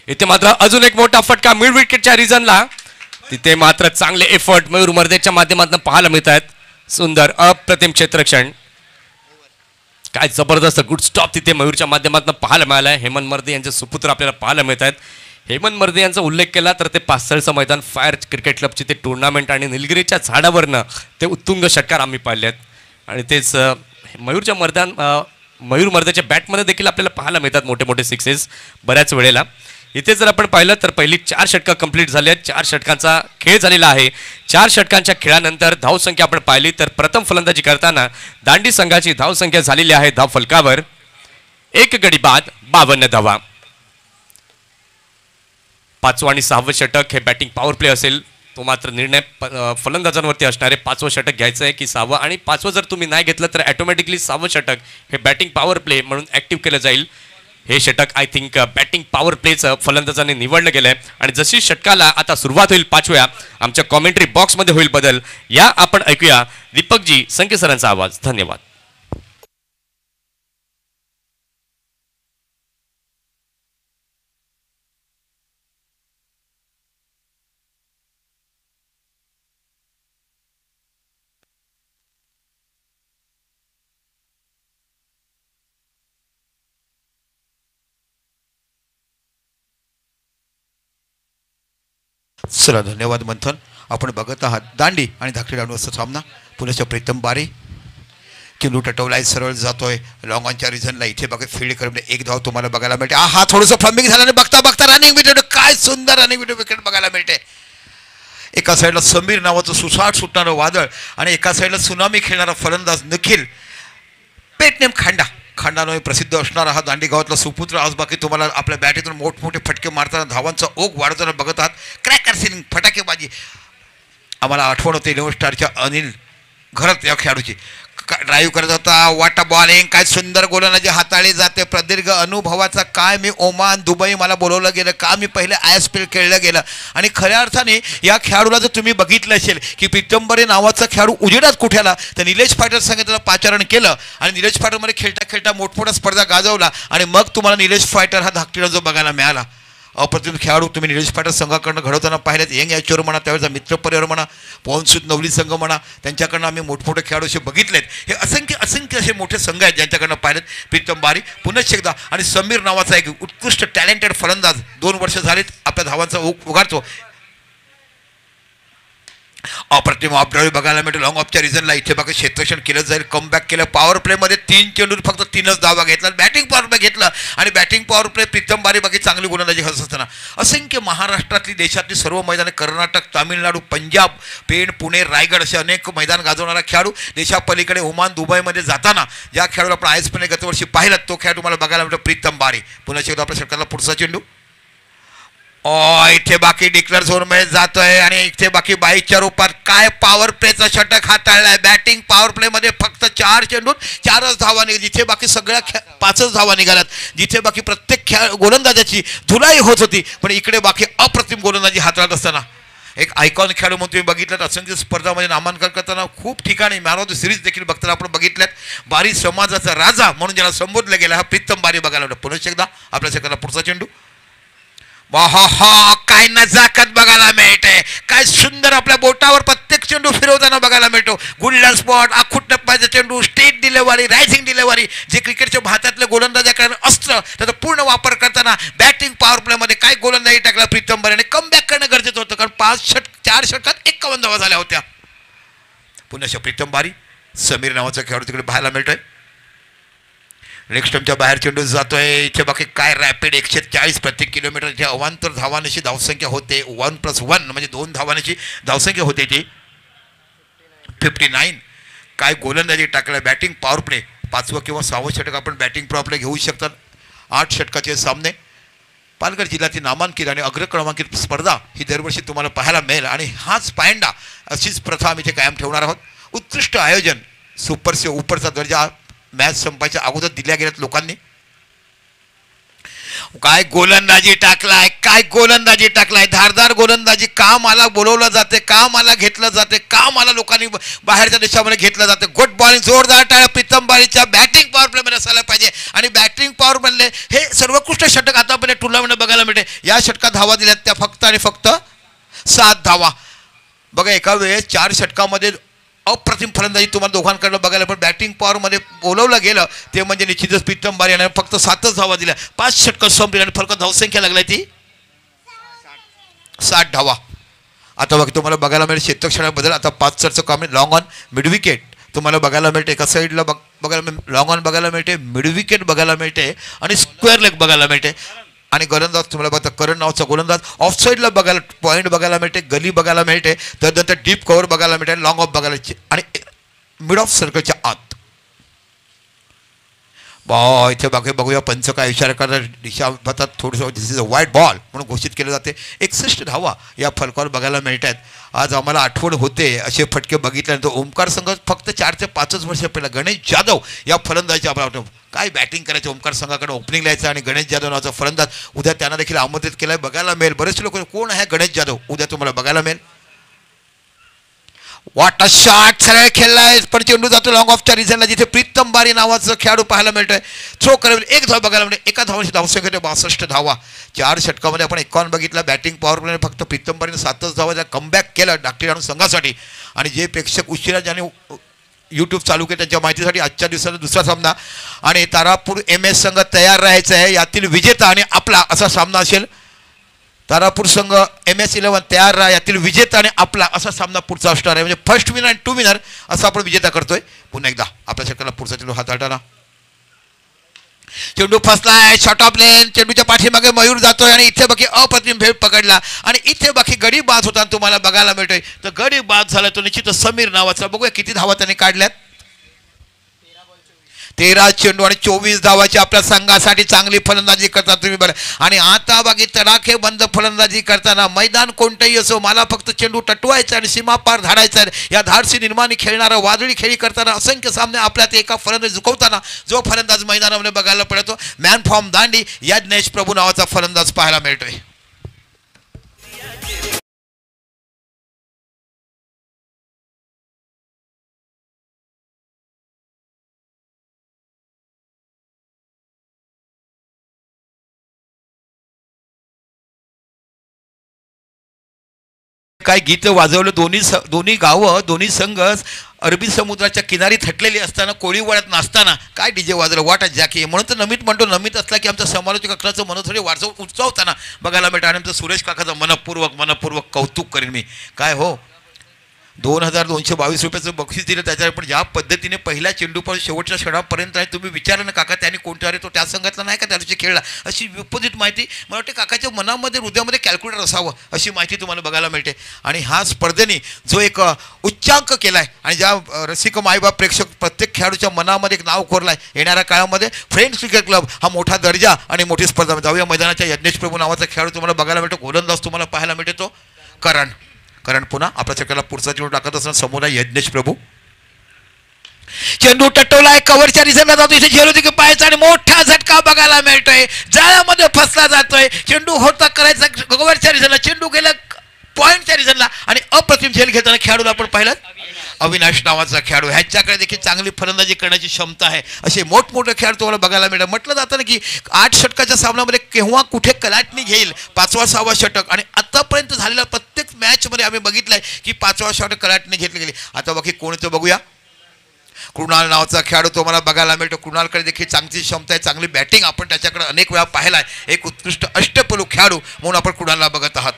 इथे मात्र अजून एक मोठा फटका मिड विकेटच्या रिजनला. तिथे मात्र चांगले एफर्ट मयूर मर्देच्या माध्यमातून पाहायला मिळत आहेत. सुंदर अप्रतिम क्षेत्ररक्षण, काय जबरदस्त गुड स्टॉप तिथे मयूरच्या माध्यमातून पाहायला मिळालाय. हेमंत मर्दे यांचे सुपुत्र आपल्याला पाहायला मिळत आहेत. हेमंत मर्दे यांचा उल्लेख केला तर ते पासळचं मैदान फायर क्रिकेट क्लबची ते टुर्नामेंट आणि निलगिरीच्या झाडावरनं ते उत्तुंग षटकार आम्ही पाहिले आहेत. आणि तेच मयूर मर्देच्या बॅटमध्ये देखील आपल्याला पाहायला मिळतात मोठे मोठे सिक्सेस बऱ्याच वेळेला. इथे जर आपण पाहिलं तर पहिली 4 षटकं कंप्लीट झाली आहेत. 4 षटकांचा खेळ झालेला आहे. 4 षटकांच्या खेळानंतर धावसंख्या आपण पाहिली तर प्रथम फलंदाजी करताना दांडी संघाची धावसंख्या झालेली आहे धाव फलकावर 1 गडी बाद 52 धावा. 5वं आणि 6वं षटक हे बॅटिंग पॉवर प्ले असेल. तो मात्र निर्णय फलंदाजांवरती असणार आहे. 5वं षटक घ्यायचं आहे की 6वं, आणि 5वं जर तुम्ही नाही घेतलं तर ऑटोमॅटिकली 6वं षटक हे बॅटिंग पॉवर प्ले म्हणून ऍक्टिव्ह केलं जाईल. हे षटक आय थिंक बॅटिंग पॉवर प्लेचं फलंदाजाने निवडलं गेलंय. आणि जशी षटकाला आता सुरुवात होईल 5व्या, आमच्या कॉमेंट्री बॉक्समध्ये होईल बदल. या आपण ऐकूया दीपकजी संके सरांचा आवाज. धन्यवाद. चला धन्यवाद मंथन. आपण बघत आहात दांडी आणि धाकटी डाणू असा सामना. पुण्याच्या प्रीतम बारी किंडू टटवलाय, सरळ जातोय लॉंग ऑनच्या रिझनला. इथे बघा फील्ड करणे एक धाव तुम्हाला बघायला मिळते. हा थोडंसं फ्लमिंग झाल्याने बघता बघता रनिंग विकेट, काय सुंदर रनिंग विकेट बघायला मिळते. एका साईडला समीर नावाचं सुसाट सुटणारं वादळ आणि एका साईडला सुनामी खेळणारा फलंदाज निखिल. पेटनेम खांडाने प्रसिद्ध असणारा हा दांडी गावातला सुपुत्र. आज बाकी तुम्हाला आपल्या बॅटीतून मोठमोठे फटके मारताना धावांचा ओघ वाढताना बघत आहात. क्रॅकर सिलिंग फटाकेबाजी आम्हाला आठवण होते 11 स्टारच्या अनिल घरात या खेळाडूची. ड्राईव्ह करत होता, वाटा बॉलिंग, काय सुंदर गोलंदाजी हाताळली जाते. प्रदीर्घ अनुभवाचा काय मी ओमान दुबई मला बोलवलं गेलं, का मी पहिले ISPL खेळलं गेलं. आणि खऱ्या अर्थाने या खेळाडूला जर तुम्ही बघितलं असेल की पितंबरे नावाचा खेळाडू उजेडात कुठे आला तर निलेश फायटर संघ त्याला पाचारण केलं आणि निलेश फायटरमध्ये खेळता खेळता मोठमोठ्या स्पर्धा गाजवला आणि मग तुम्हाला निलेश फायटर हा धाकटीला जो बघायला मिळाला. अप्रतिम खेळाडू तुम्ही निलेश फायटर संघाकडनं घडवताना पाहिलेत. यंग ॲच्युअर म्हणा, त्यावेळेचा मित्र परिवार म्हणा, पवनसूत नवली संघ म्हणा, त्यांच्याकडनं आम्ही मोठमोठे खेळाडू असे बघितलेत. हे असंख्य असे मोठे संघ आहेत ज्यांच्याकडनं पाहिलेत. प्रीतम बारी पुन्हा एकदा आणि समीर नावाचा एक उत्कृष्ट टॅलेंटेड फलंदाज 2 वर्ष झालीत आपल्या धावांचा उगारतो. अप्रतिम ऑफड्राईव्ह बघायला मिळतो लॉंग ऑफच्या रिझनला. इथे बघा क्षेत्ररक्षण केलं जाईल. कमबॅक केलं. पॉवर प्लेमध्ये 3 चेंडूर फक्त 3च धावा घेतला. बॅटिंग पॉवर प्ले घेतलं आणि बॅटिंग पॉवर प्ले प्रीतम बारी बाकी चांगली गोलंदाजी करत असताना असंख्य महाराष्ट्रातली देशातली सर्व मैदाने, कर्नाटक, तामिळनाडू, पंजाब, पेण, पुणे, रायगड असे अनेक मैदान गाजवणारा खेळाडू. देशापलीकडे ओमान दुबईमध्ये जाताना ज्या खेळाडूला आपण ISPL गतवर्षी पाहिलं तो खेळाडू मला बघायला मिळतो प्रीतम बारी. पुन्हा एकदा आपल्या षटकाला पुढचा चेंडू. इथे बाकी डिक्लेअर झोनमध्ये जातोय आणि इथे बाकी 22च्या रूपात काय पॉवर प्लेचा षटक हाताळलाय. बॅटिंग पॉवर प्लेमध्ये फक्त 4 चेंडूत 4च धावा निघाली. जिथे बाकी सगळ्या 5च धावा निघाल्यात. जिथे बाकी प्रत्येक गोलंदाजाची धुलाई होत होती पण इकडे बाकी अप्रतिम गोलंदाजी हाताळत असताना एक आयकॉन खेळाडू म्हणून तुम्ही बघितलं. असंख्य स्पर्धामध्ये नामांकन करताना खूप ठिकाणी मॅन ऑफ द सिरीज देखील बघताना आपण बघितल्यात. बारी समाजाचा राजा म्हणून ज्याला संबोधलं गेलं हा प्रीतम बारी बघायला मिळतो. पुन्हा एकदा आपल्या षटकाला पुढचा चेंडू. काय नजाकत बघायला मिळते. काय सुंदर आपल्या बोटावर प्रत्येक चेंडू फिरवताना बघायला मिळतो. गोल्डन स्पॉट, आखूट टप्प्याचा चेंडू, स्टेट डिलेव्हरी, रायझिंग डिलेव्हरी, जे क्रिकेटच्या भारतातले गोलंदाजाकडे अस्त्र त्याचा पूर्ण वापर करताना बॅटिंग पॉवर प्लेमध्ये काय गोलंदाजी टाकला प्रीतम बारीने. कमबॅक करणं गरजेचं होतं कारण 4 षटकात 51 धावा झाल्या होत्या. पुन्हा प्रीतम बारी. समीर नावाचा खेळाडू तिकडे पाहायला मिळतोय. लेग स्टंपच्या बाहेर चेंडू जातोय. इथे बाकी काय रॅपिड 140 प्रति किलोमीटरच्या अवांतर धावांची धावसंख्या होते. 1+1 म्हणजे 2 धावांची धावसंख्या होते ती 59. काय गोलंदाजी टाकलं. बॅटिंग पॉवर प्ले 5वं किंवा 6वं षटक आपण बॅटिंग पॉवर प्ले घेऊ शकतात. 8 षटकाचे सामने. पालघर जिल्ह्यातील नामांकित आणि अग्रक्रमांकित स्पर्धा ही दरवर्षी तुम्हाला पाहायला मिळेल आणि हाच पायंडा अशीच प्रथा आम्ही इथे कायम ठेवणार आहोत. उत्कृष्ट आयोजन, सुपर से उपरचा दर्जा मॅच संपायच्या अगोदर दिल्या गेल्यात लोकांनी. काय गोलंदाजी टाकलाय, काय गोलंदाजी टाकलाय. धारदार गोलंदाजी. का मला बोलवलं जाते, का मला घेतलं जाते, का मला लोकांनी बाहेरच्या देशामध्ये घेतलं जाते. गुड बॉलिंग, जोरदार टाळ्या प्रीतम बारीच्या. बॅटिंग पॉवर प्लेमध्ये असायला पाहिजे आणि बॅटिंग पॉवर प्ले हे सर्वोत्कृष्ट षटक आतापर्यंत टुर्नामेंट बघायला मिळते. या षटकात धावा दिल्यात त्या फक्त आणि फक्त 7 धावा. बघा एका वेळेस 4 षटकामध्ये अप्रतिम फलंदाजी तुम्हाला दोघांकडनं बघायला पण बॅटिंग पॉवरमध्ये बोलवलं गेलं ते म्हणजे निश्चितच प्रीतम बारी याने फक्त 7च धावा दिल्या. 5 षटकं संपली आणि फक्त धावसंख्या लागली ती 60 धावा. आता बघ तुम्हाला बघायला मिळेल क्षेत्ररक्षणाबद्दल. आता 5 चरचं काम लॉंग ऑन मिड विकेट तुम्हाला बघायला मिळते. एका साईडला बघायला लॉंग ऑन बघायला मिळते, मिड विकेट बघायला मिळते आणि स्क्वेअर लेग बघायला मिळते. आणि गोलंदाज तुम्हाला बघता करण नावाचा गोलंदाज. ऑफ साईडला बघायला पॉईंट बघायला मिळते, गली बघायला मिळते, त्यानंतर डीप कव्हर बघायला मिळते, लॉंग ऑफ बघायला आणि मिड ऑफ सर्कलच्या आत. इथे बघूया पंच काय इशारा करतात. दिशा बघतात थोडंसं दिस इज अ वाईट बॉल म्हणून घोषित केलं जाते. 61 धावा या फलकावर बघायला मिळत आहेत. आज आम्हाला आठवण होते असे फटके बघितल्यानंतर ओमकार संघ फक्त 4 ते 5 वर्ष पहिला गणेश जाधव या फलंदाजाची आम्हाला काय बॅटिंग करायचं. ओमकार संघाकडे ओपनिंग यायचं आणि गणेश जाधव नावाचा फलंदाज उद्या त्यांना देखील आमंत्रित केलं आहे. बघायला मिळेल. बरेचसे लोक कोण आहे गणेश जाधव उद्या तुम्हाला बघायला मिळेल. वाटा शॉट सरळ खेळलाय पण चेंडू जातो लॉंग ऑफच्या रिझनला जिथे प्रीतम बारी नावाचं खेळाडू पाहायला मिळतोय. थ्रो करेल 1 धाव बघायला मिळते. एका धावांची धावसंख्या 62 धावा. 4 षटकामध्ये आपण 51 बघितला. बॅटिंग पॉवर प्लेने फक्त प्रीतम बारीने 7च धावा कमबॅक केलं धाकटी डाणू संघासाठी. आणि जे प्रेक्षक उशिरा ज्याने यूट्यूब चालू केलं त्यांच्या माहितीसाठी आजच्या दिवसाचा दुसरा सामना आणि तारापूर MS संघ तयार राहायचं आहे. यातील विजेता आणि आपला असा सामना असेल. तारापूर संघ MS11 तयार राहा, यातील विजेता आणि आपला असा सामना पुढचा असणार आहे. म्हणजे फर्स्ट विनर आणि 2 विनर असं आपण विजेता करतोय. पुन्हा एकदा आपल्या षटकाला पुढचा चेंडू हाताळताना चेंडू फसलाय, शॉट ऑफ लेन, चेंडूच्या पाठीमागे मयूर जातोय आणि इथे बाकी अप्रतिम भेट पकडला आणि इथे बाकी गडी बाद होताना तुम्हाला बघायला मिळतोय. तर गडी बाद झाला तो निश्चितच समीर नावाचा. बघूया किती धावा त्याने काढल्यात. 13 चेंडू आणि 24 धावाची आपल्या संघासाठी चांगली फलंदाजी करता तुम्ही बरं. आणि आता बाकी तडाखे बंद फलंदाजी करताना मैदान कोणतंही असो, मला फक्त चेंडू टटवायचा आणि सीमापार धाडायचा. या धाडसी निर्माणी खेळणारा वादळी खेळी करताना असंख्य सामने आपल्यात एका फलंदाज झुकवताना जो फलंदाज मैदानामध्ये बघायला पडतो, मॅन फ्रॉम दांडी यज्ञेश प्रभू नावाचा फलंदाज पाहायला मिळतोय. काय गीत वाजवलं. दोन्ही गावं, दोन्ही संघ अरबी समुद्राच्या किनारी थटलेली असताना, कोळी वळत नसताना काय डीजे वाजवलं. वाटा जॅकी. म्हणून तर नमित म्हणतो, नमित असला की आमच्या समालोचक अकराचं मन थोडी उंचावताना बघायला मिळतं. आणि आमचं सुरेश काकाचं मनपूर्वक कौतुक करेन मी. काय हो, 2222 रुपयाचं बक्षीस दिलं त्याच्यावर. पण ज्या पद्धतीने पहिल्या चेंडूपासून शेवटच्या क्षणापर्यंत आहे, तुम्ही विचारा ना काका त्यांनी कोणत्या तो त्या संघातला नाही का त्या दिवशी खेळला, अशी विपरीत माहिती मला वाटते काकाच्या मनामध्ये हृदयामध्ये कॅल्क्युलेटर असावं अशी माहिती तुम्हाला बघायला मिळते. आणि हा स्पर्धेने जो एक उच्चांक केला आहे आणि ज्या रसिक मायबाप प्रेक्षक प्रत्येक खेळाडूच्या मनामध्ये एक नाव कोरलं आहे, येणाऱ्या काळामध्ये फ्रेंड्स क्रिकेट क्लब हा मोठा दर्जा आणि मोठी स्पर्धा. जाऊया मैदानाच्या यज्ञेश प्रभू नावाचा खेळाडू तुम्हाला बघायला मिळतो. गोलंदाज तुम्हाला पाहायला मिळते तो करण पुन्हा आपल्या चक्राला पुढचा चेंडू टाकत असताना समोर आहे यज्ञेश प्रभू. चेंडू टटवलाय, कव्हरच्या रिझनला जातो, इथे झेलू की पाहायचा आणि मोठा झटका बघायला मिळतोय. जाळ्यामध्ये फसला जातोय. चेंडू होता करायचा कव्हरच्या रिझनला, चेंडू गेला पॉईंटच्या रिझनला आणि अप्रतिम झेल घेताना खेळाडूला आपण पाहिलं अविनाश नावाचा खेळाडू. ह्याच्याकडे देखील चांगली फलंदाजी करण्याची क्षमता आहे. असे मोठमोठे खेळाडू तुम्हाला बघायला मिळतात. म्हटलं जातं ना की 8 षटकाच्या सामन्यामध्ये केव्हा कुठे कलाटणी घेईल 5वा 6वा षटक. आणि आतापर्यंत झालेल्या प्रत्येक मॅचमध्ये आम्ही बघितलंय की 5वा षटक कलाटणी घेतली गेली. आता बाकी कोणतं बघूया. कृणाल नावाचा खेळाडू तुम्हाला बघायला मिळतो. कृणालकडे देखील चांगली क्षमता आहे, चांगली बॅटिंग आपण त्याच्याकडे अनेक वेळा पाहिला आहे. एक उत्कृष्ट अष्टपैलू खेळाडू म्हणून आपण कृणालला बघत आहात.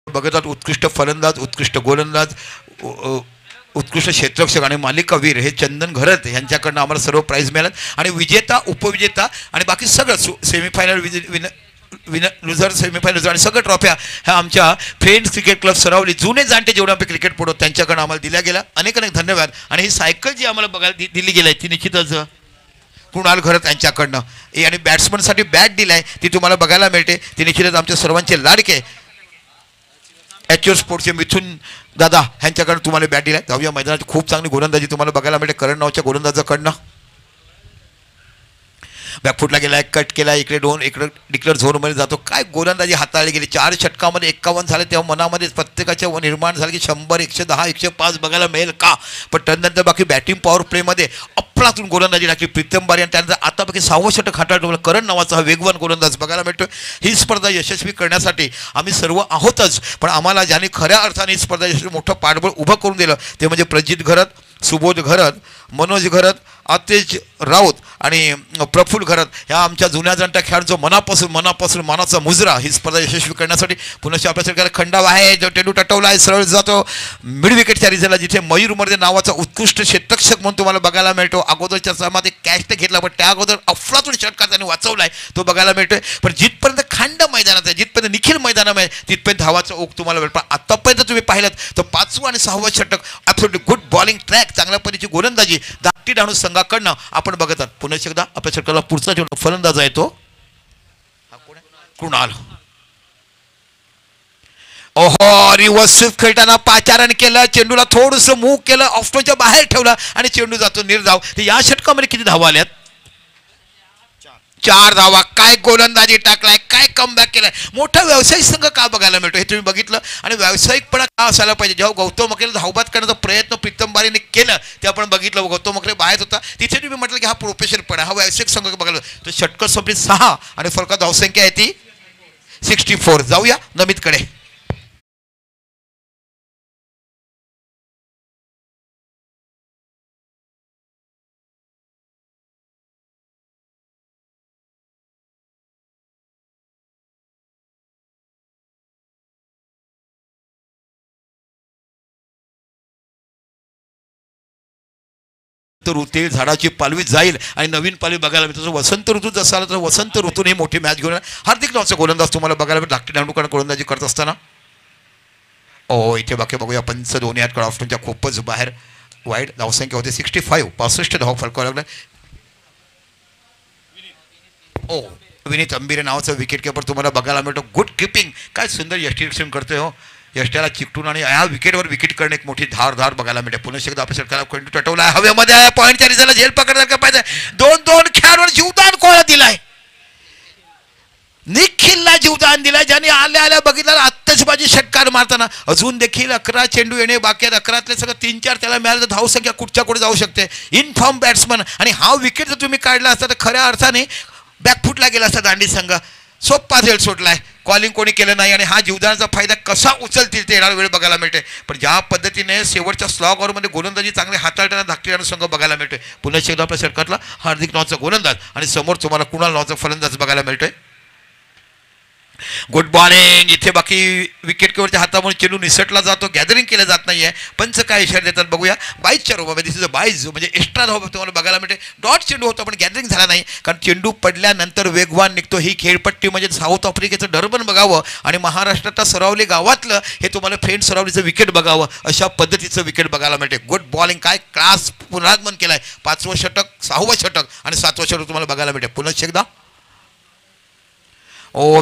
बघतात उत्कृष्ट फलंदाज, उत्कृष्ट गोलंदाज, उत्कृष्ट क्षेत्ररक्षक आणि मालिकावीर हे चंदन घरत यांच्याकडनं आम्हाला सर्व प्राइज मिळालं. आणि विजेता, उपविजेता आणि बाकी सगळं सेमीफायनल लुझर, सेमीफायनल आणि सगळं ट्रॉफ्या ह्या आमच्या फ्रेंड्स क्रिकेट क्लब सरावली जुने जाणते जेवढे आम्ही क्रिकेट पडतो त्यांच्याकडनं आम्हाला दिल्या गेल्या. अनेक धन्यवाद. आणि ही सायकल जी आम्हाला बघायला दिली गेली आहे ती निश्चितच कृणाल घरत यांच्याकडनं. आणि बॅट्समनसाठी बॅट दिलाय ती तुम्हाला बघायला मिळते. ती निश्चितच आमच्या सर्वांचे लाडके HO स्पोर्ट्सचे मिथून दादा ह्यांच्याकडनं तुम्हाला बॅट दिलाय. जाऊया मैदानाची खूप चांगली गोलंदाजी तुम्हाला बघायला मिळते करण नावाच्या गोलंदाजाकडनं. बॅकफुटला गेलाय, कट केला, इकडे डिक्लेअर झोनमध्ये जातो. काय गोलंदाजी हाताळली गेली. 4 षटकामध्ये 51 झाले. तेव्हा मनामध्ये प्रत्येकाच्या निर्माण झालं की 100, 110, 105 बघायला मिळेल का. पण त्यानंतर बाकी बॅटिंग पॉवर प्लेमध्ये अफलातून गोलंदाजी टाकली प्रीतम बारी. आणि त्यानंतर आता बाकी 6वं षटक हाताळलं करण नावाचा हा वेगवान गोलंदाज बघायला मिळतो. ही स्पर्धा यशस्वी करण्यासाठी आम्ही सर्व आहोतच, पण आम्हाला ज्याने खऱ्या अर्थाने ही स्पर्धा यशस्वी मोठं पाठबळ उभं करून दिलं ते म्हणजे प्रजित घरत, सुबोध घरत, मनोज घरत, आतेज राऊत आणि प्रफुल्ल घरत ह्या आमच्या जुन्या जाणत्या खेळाडूंचा मनापासून मानाचा मुजरा ही स्पर्धा यशस्वी करण्यासाठी. पुन्हा आपल्या सरकार खंडावा आहे, जो चेंडू टटवला आहे, सरळ जातो मिड विकेटच्या रिझनला, जिथे मयूर मर्दे नावाचा उत्कृष्ट क्षेत्ररक्षक म्हणून तुम्हाला बघायला मिळतो. अगोदरच्या सामन्यात एक कॅच तर घेतला, पण त्या अगोदर अफलातून षटकार त्याने वाचवलाय तो बघायला मिळतोय. पण जिथपर्यंत खंड मैदानात आहे, जिथपर्यंत निखिल मैदानात आहे, तिथपर्यंत धावाचा ओघ तुम्हाला मिळतो. पण आतापर्यंत तुम्ही पाहिलं तर 5वं आणि 6वं षटक ॲब्सोल्युटली गुड बॉलिंग ट्रॅक, चांगल्या पद्धतीची गोलंदाजी धाकटी डाणू संघाकडनं आपण बघत आहात. पुन्हा एकदा आपल्या षटकाला पुढचा जो फलंदाज आहे तो कृणाल. ओहो, रिव्हर्स स्विफ्ट खेळताना पाचारण केलं, चेंडूला थोडंसं मूव केलं, ऑफस्टोनच्या बाहेर ठेवलं आणि चेंडू जातो निर्धाव. या षटकामध्ये किती धावा आल्यात? 4 धावा, काय गोलंदाजी टाकलाय, काय कमबॅक केलाय. मोठा व्यावसायिक संघ का बघायला मिळतो हे तुम्ही बघितलं. आणि व्यावसायिकपणा का असायला पाहिजे. जेव्हा गौतम अखेरला धावबाद करण्याचा प्रयत्न प्रीतम बारीने केलं ते आपण बघितलं. गौतम अखेर बाहेर होता तिथे तुम्ही म्हटलं की हा प्रोफेशनपणा, हा व्यावसायिक संघ बघायला. तर षटकं संपली 6 आणि फलकात धावसंख्या आहे ती 64. जाऊया नमितकडे. ऋतू झाडाची पालवी जाईल आणि नवीन पालवी बघायला मिळतो. वसंत ऋतू जसा आला तर वसंत ऋतूने मोठी मॅच घेऊन हार्दिक नावाचा गोलंदाज तुम्हाला बघायला मिळतो. धाकटी दांडूकडे गोलंदाजी करत असताना इथे बाकी बघूया. पंच दोन्ही आहेत ऑफ्टनच्या खूपच बाहेर. वाईड धावसंख्या होते 65. 65 धाव फलकावं लागलं. विनीत अंबिरे नावाचा विकेट किपर तुम्हाला बघायला मिळतो. गुड किपिंग, काय सुंदर यष्टीरक्षण करतोय हो. यष्ट्याला चिकटून आणि या विकेटवर विकेट करणे एक मोठी धार बघायला मिळते. पुन्हा एकदा आपल्या षटकाला टटवला आहे. हवेमध्ये आहे. पॉईंटच्या रिझल्टला झेल पकडला का पाहिजे. 2-2 खेळाडूंवर जीवदान कोणा दिलाय. निखिलला जीवदान दिलाय, ज्याने आल्या बघितलं आत्ताचबाजी षटकार मारताना. अजून देखील 11 चेंडू येणे बाकी आहेत. 11तले सगळं 3-4 त्याला मिळालं तर धावसंख्या कुठच्या कुठे जाऊ शकते. इनफॉर्म बॅट्समन आणि हा विकेट जर तुम्ही काढला असता तर खऱ्या अर्थाने बॅकफुटला गेला असता. दांडी संघ सोप्पा झेल सोडलाय. कॉलिंग कोणी केलं नाही आणि हा जीवदानाचा फायदा कसा उचलतील ते येणार वेळ बघायला मिळते. पण ज्या पद्धतीने शेवटच्या स्लॉग ओव्हरमध्ये गोलंदाजी चांगले हाताळताना धाकटी संघ बघायला मिळतोय. पुन्हा एकदा आपल्या षटकातला हार्दिक नावाचा गोलंदाज आणि समोर तुम्हाला कुणाल नावाचा फलंदाज बघायला मिळतोय. Good bowling. इथे बाकी विकेट किपरच्या हातामुळे चेंडू निसटला जातो. गॅदरिंग केलं जात नाहीये. पंच काय इशारा देतात बघूया. 22च्या रोबामध्ये दिस इज अ 22 म्हणजे एक्स्ट्रा धाव तुम्हाला बघायला मिळते. डॉट चेंडू होता पण गॅदरिंग झाला नाही, कारण चेंडू पडल्यानंतर वेगवान निघतो. ही खेळपट्टी म्हणजे साऊथ आफ्रिकेचं डरबन बघावं आणि महाराष्ट्राच्या सरावली गावातलं हे तुम्हाला फ्रेंड सरावलीचं विकेट बघावं. अशा पद्धतीचं विकेट बघायला मिळते. गुड बॉलिंग, काय क्लास पुनरागमन केलाय. 5वं षटक, 6वं षटक आणि 7वं षटक तुम्हाला बघायला मिळते. पुन्हा एकदा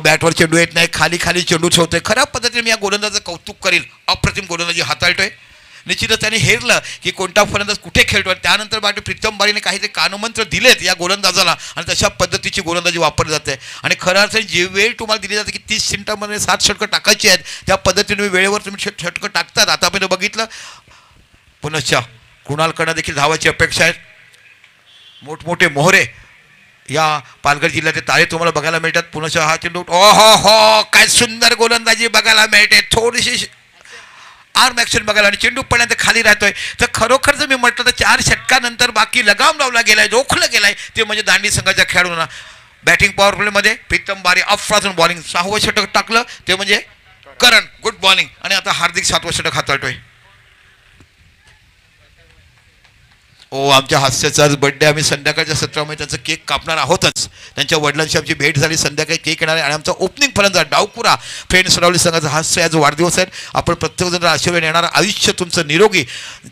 बॅटवर चेंडू येत नाही, खाली चेंडू ठेवतोय. खऱ्या पद्धतीने मी या गोलंदाजाचं कौतुक करील. अप्रतिम गोलंदाजी हाताळतोय. निश्चितच त्याने हेरलं की कोणता फलंदाज कुठे खेळतोय. त्यानंतर बाकी प्रीतम बारीने काहीतरी कानमंत्र दिलेत या गोलंदाजाला आणि तशा पद्धतीची गोलंदाजी वापरली जाते. आणि खऱ्या अर्थाने जे वेळ तुम्हाला दिली जाते की 30 मिनिटांमध्ये 7 षटकं टाकायची आहेत, त्या पद्धतीने वेळेवर तुम्ही षटकं टाकतात. आतापर्यंत बघितलं. पुनश्च कुणालकडनं देखील धावाची अपेक्षा आहे. मोठमोठे मोहरे या पालघर जिल्ह्याचे ताळे तुम्हाला बघायला मिळतात. पुन्हा हा चेंडू काय सुंदर गोलंदाजी बघायला मिळते. थोडीशी आर्म ॲक्शन बघायला आणि चेंडू पडल्यानंतर खाली राहतोय. तर खरोखर जर मी म्हटलं तर 4 षटकानंतर बाकी लगाम लावला गेलाय, रोखलं गेलाय ते म्हणजे दांडी संघाच्या खेळाडूंना. बॅटिंग पॉवर प्लेमध्ये प्रीतम बारी अफरातून बॉलिंग. 6वं षटक टाकलं ते म्हणजे करण. गुड बॉलिंग आणि आता हार्दिक 7वं षटक हाताळतोय. आमच्या हास्याचा आज बर्थडे. आम्ही संध्याकाळच्या सत्रामध्ये त्यांचं केक कापणार आहोतच. त्यांच्या वडिलांशी आमची भेट झाली. संध्याकाळी केक येणार आहे आणि आमचा ओपनिंग फलंदाज डावपुरा फ्रेंड सरावली संघाचा हास्य आज वाढदिवस आहे. आपण प्रत्येकजण आशीर्वाद येणार. आयुष्य तुमचं निरोगी,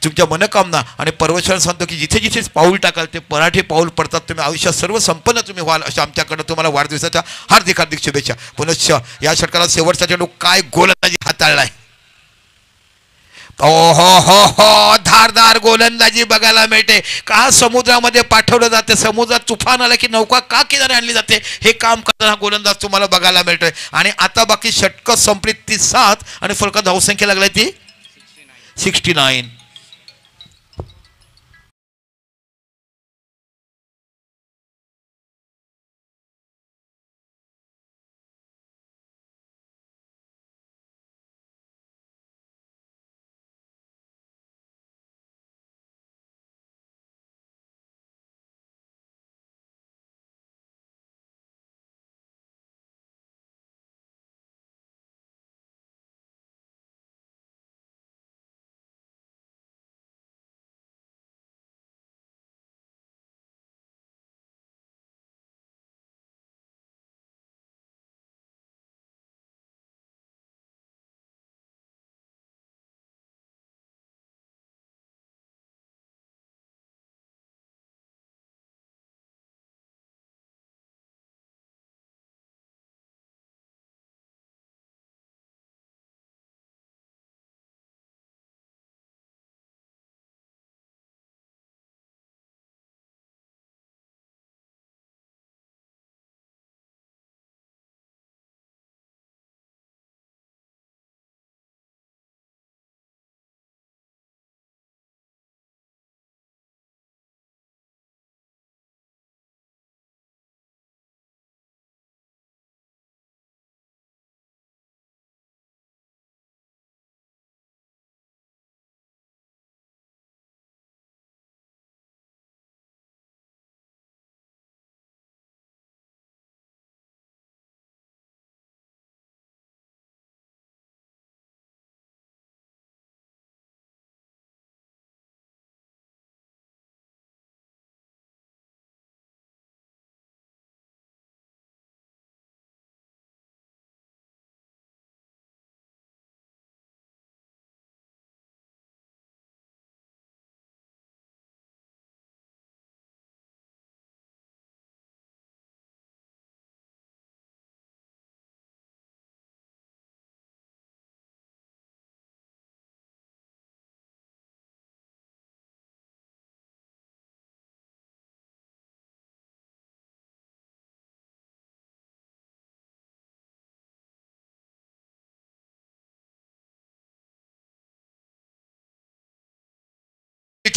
तुमच्या मनोकामना आणि परमेश्वराला सांगतो की जिथे जिथे पाऊल टाकाल ते मराठी पाऊल पडतात. तुम्ही आयुष्यात सर्व संपन्न तुम्ही व्हाल अशा आमच्याकडनं तुम्हाला वाढदिवसाच्या हार्दिक हार्दिक शुभेच्छा. पुनश्च या षटकाला शेवटचा चेंडू काय गोलंदाजी हाताळलाय. धारदार गोलंदाजी बघायला मिळते. का समुद्रामध्ये पाठवलं जाते, समुद्रात तुफान आला की नौका का किनारे आणली जाते, हे काम करताना गोलंदाज तुम्हाला बघायला मिळतोय. आणि आता बाकी षटकं संपली ती 7 आणि फलकात धावसंख्या लागली ती 69.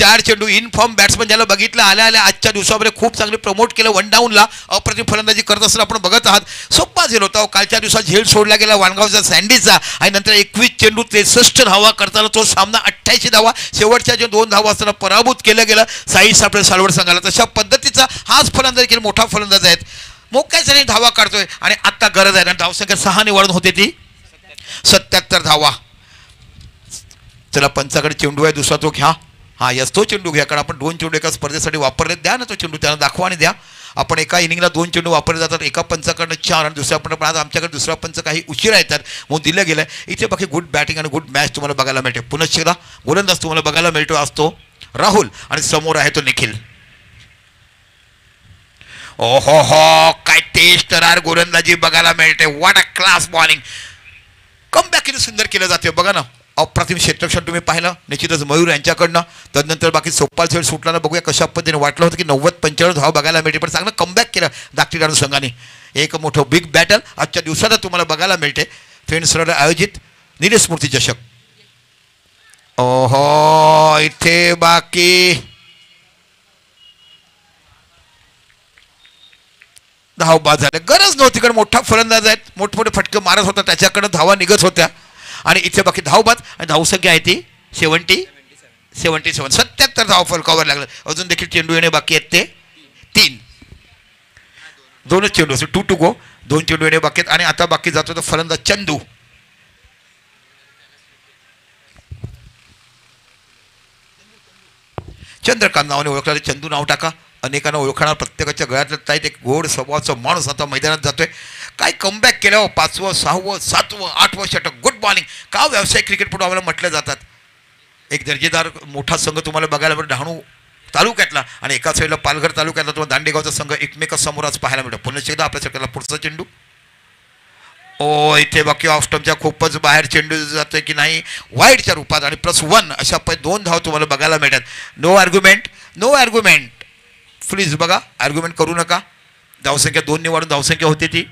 4 चेंडू इन फॉर्म बॅट्समन ज्याला बघितलं आल्या आल्या आजच्या दिवसामध्ये खूप चांगले प्रमोट केलं. 1 डाऊनला अप्रतिम फलंदाजी करत असताना आपण बघत आहात. सोप्पा झेल होता कालच्या दिवसात. झेल सोडला गेला वाणगावचा सँडीचा आणि नंतर 21 चेंडू 63 धावा करताना तो सामना 88 धावा शेवटच्या जे 2 धावा असताना पराभूत केलं गेलं साई सापळे सालवड संघाला. तशा पद्धतीचा हाच फलंदाज केला. मोठा फलंदाज आहेत. मोक्याने धावा काढतोय आणि आत्ता गरज आहे. धावसंख्या 6 निवडून होते ती 77 धावा. चला पंचाकडे चेंडू आहे दुसरा तो घ्या. हा यस तो चेंडू घ्या कारण आपण 2 चेंडू एका स्पर्धेसाठी वापरले. द्या ना तो चेंडू त्यांना दाखवा आणि द्या. आपण एका इनिंगला 2 चेंडू वापरले जातात. एका पंचाकडनं 4 आणि दुसऱ्या पण आज आमच्याकडे दुसरा पंच काही उशिरा येतात म्हणून दिलं गेलं. इथे बाकी गुड बॅटिंग आणि गुड मॅच तुम्हाला बघायला मिळते. पुनश्च गोलंदाज तुम्हाला बघायला मिळतो असतो राहुल आणि समोर आहे तो निखिल. ओहो हो काय तेज गोलंदाजी बघायला मिळते. What a class bowling. Comeback किती सुंदर केलं जाते बघा ना. अप्रतिम क्षेत्ररक्षण तुम्ही पाहिलं निश्चितच मयूर यांच्याकडनं. तदनंतर बाकी सोप्पा खेळ सुटला. बघूया कशा पद्धतीने वाटलं होतं की 90-95 धाव बघायला मिळते पण चांगलं कमबॅक केलं धाकटी डाणू संघाने. एक मोठं बिग बॅटल आजच्या दिवसात तुम्हाला बघायला मिळते. फ्रेंड्स आयोजित निलेश स्मृती चषक. ओहो इथे बाकी धाव बाद झाले. गरज नव्हती कारण मोठा फलंदाज आहेत. मोठमोठे फटके मारत होता त्याच्याकडे धावा निघत होत्या आणि इथे बाकी धाव बाद आणि धावसंख्या आहे ती 77 77 धाव फलकावर लागलं. अजून देखील चेंडू येणे बाकी आहेत ते 3. 2च चेंडू असतो 2 to go. 2 चेंडू येणे बाकी आहेत आणि आता बाकी जातो तो फलंदाज चंदू. चंद्रकांत नावाने ओळखला. चंदू नाव टाका. अनेकांना ओळखणार प्रत्येकाच्या गळ्यातलं ताईत एक गोड स्वभावाचा माणूस आता मैदानात जातोय. काय कमबॅक केलं. 5वं 6वं 7वं 8वं षटक. Good bowling. का व्यावसायिक क्रिकेटपटू आम्हाला म्हटलं जातात. एक दर्जेदार मोठा संघ तुम्हाला बघायला मिळतो डहाणू तालुक्यातला आणि एका साईडला पालघर तालुक्यातला तुम्हाला दांडेगावचा संघ एकमेकासमोर आज पाहायला मिळतो. पुन्हा एकदा आपल्या षटकाला पुढचा चेंडू. ओ इथे बाकी ऑफ स्टंपच्या खूपच बाहेर चेंडू जातोय की नाही वाईडच्या रूपात आणि +1 अशा 2 धाव तुम्हाला बघायला मिळतात. नो आर्ग्युमेंट प्लीज बघा. आर्ग्युमेंट करू नका. धावसंख्या 2 निवडून धावसंख्या होती ती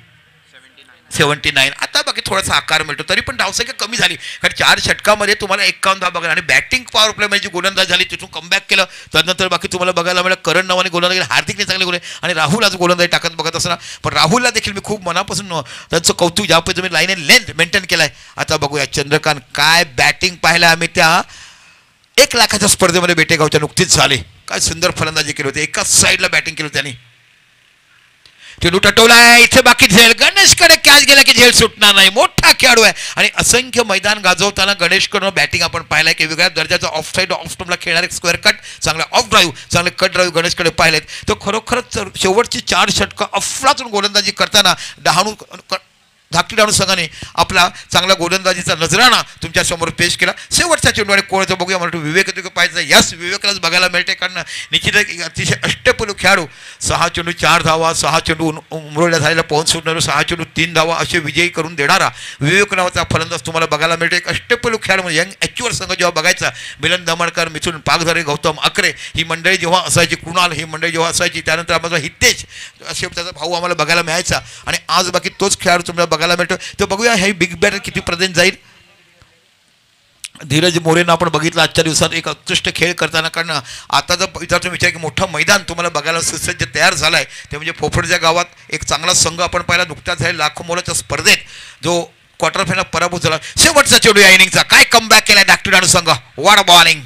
79. आता बाकी थोडासा आकार मिळतो तरी पण धावसंख्या कमी झाली कारण 4 षटकामध्ये तुम्हाला 51 धाव बघायला आणि बॅटिंग पॉवर प्ले म्हणजे गोलंदाज झाली तिथून कमबॅक केलं. त्यानंतर बाकी तुम्हाला बघायला मिळालं करण नावाने गोलंदाज हार्दिकने चांगले गोले आणि राहुल आज गोलंदाजी टाकत बघत असताना पण राहुलला देखील मी खूप मनापासून त्यांचं कौतुक ज्यापैकी तुम्ही लाईन अँड लेंथ मेंटेन केलाय. आता बघूया चंद्रकांत काय बॅटिंग पाहिलं आम्ही त्या 1 लाखाच्या स्पर्धेमध्ये बेटेगावच्या नुकतीच झाले. काय सुंदर फलंदाजी केली होती. एकाच साईडला बॅटिंग केली त्यांनी. चेंडू टटवलाय. इथे बाकी झेल गणेशकडे कॅच गेला की झेल सुटणार नाही. मोठा खेळाडू आहे आणि असंख्य मैदान गाजवताना गणेशकडून बॅटिंग आपण पाहिलंय की वेगळ्या दर्जाचा ऑफ साईड ऑफ स्टंपला खेळणारे स्क्वेअर कट चांगला ऑफ ड्राईव्ह चांगले कट ड्राईव्ह गणेशकडे पाहिलेत. तो खरोखरच शेवटची 4 षटकं अफलातून गोलंदाजी करताना डहाणू धाकटी डाणू संघाने आपला चांगला गोलंदाजीचा नजराणा तुमच्या समोर पेश केला. शेवटचा चेंडू आणि कोणाचं बघूया म्हणतो विवेक पाहिजे. यस विवेकलाच बघायला मिळते कारण निश्चित अतिशय अष्टपैलू खेळाडू. 6 चेंडू 4 धावा 6 चेंडू उमरोळ्या झालेला पवन सुटणारे 6 चेंडू 3 धावा असे विजयी करून देणारा विवेक नावाचा फलंदाज तुम्हाला बघायला मिळते. एक अष्टपैलू खेळाडू म्हणजे यंग ॲक्च्युअल संघ जेव्हा बघायचा मिलन दमणकर मिथुन पागधरे गौतम अकरे ही मंडळी जेव्हा असायची कुणाल ही मंडळी जेव्हा असायची त्यानंतर आम्हाला हितेश असे त्याचा भाऊ आम्हाला बघायला मिळायचा आणि आज बाकी तोच खेळाडू तुम्हाला बघायला मिळतो. तर बघूया हे बिग बॅटर किती पर्यंत जाईल. धीरज मोरेनं आपण बघितलं आजच्या दिवसात एक उत्कृष्ट खेळ करताना कारण आता जर तुम्ही विचार की मोठं मैदान तुम्हाला बघायला सुसज्ज तयार झालं आहे ते म्हणजे फोफडच्या गावात एक चांगला संघ आपण पाहिला नुकत्याच झालेल्या लाखो मोलाच्या स्पर्धेत जो क्वार्टर फायनल पराभूत झाला. शेवटचा चेंडू या इनिंगचा काय कमबॅक केलाय धाकटी डाणू संघ. What bowling.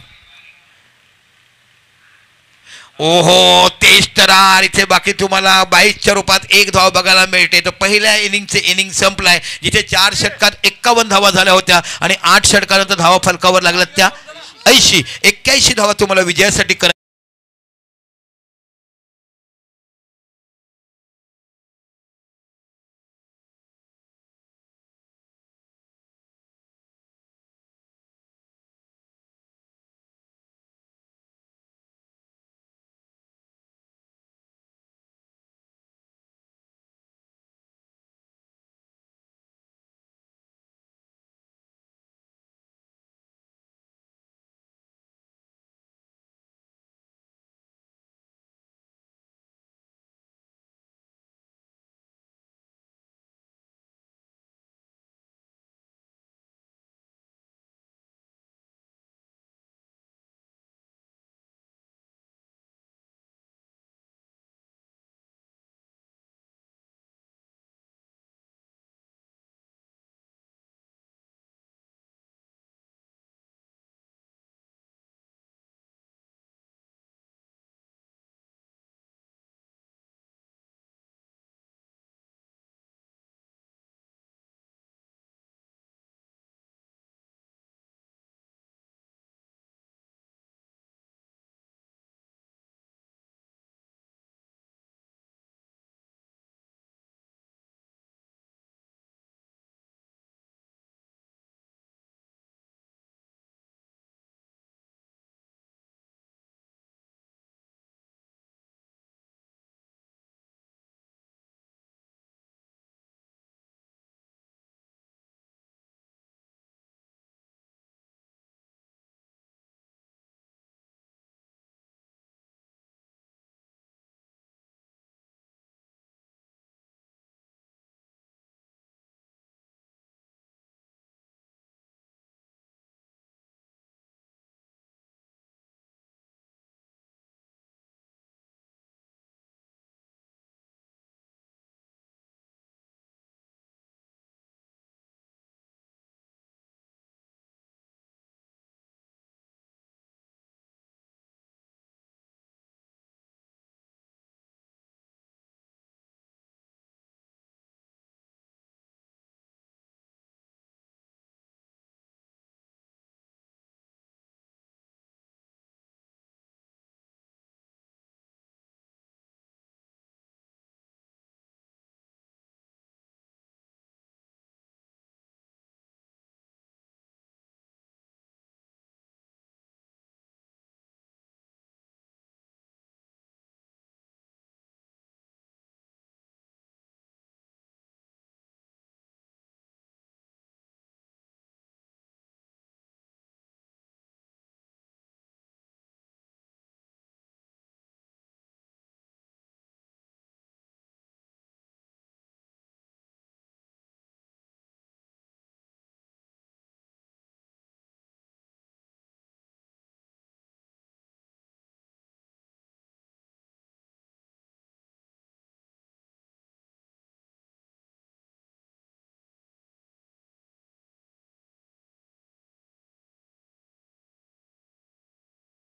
ओहो तेज तरार. इथे बाकी तुम्हाला 22च्या रूपात 1 धाव बघायला मिळते. तर पहिल्या इनिंगचे इनिंग संपलाय जिथे 4 षटकात 51 धावा झाल्या होत्या आणि 8 षटकानंतर धावा फलकावर लागल्यात त्या 81 धावा तुम्हाला विजयासाठी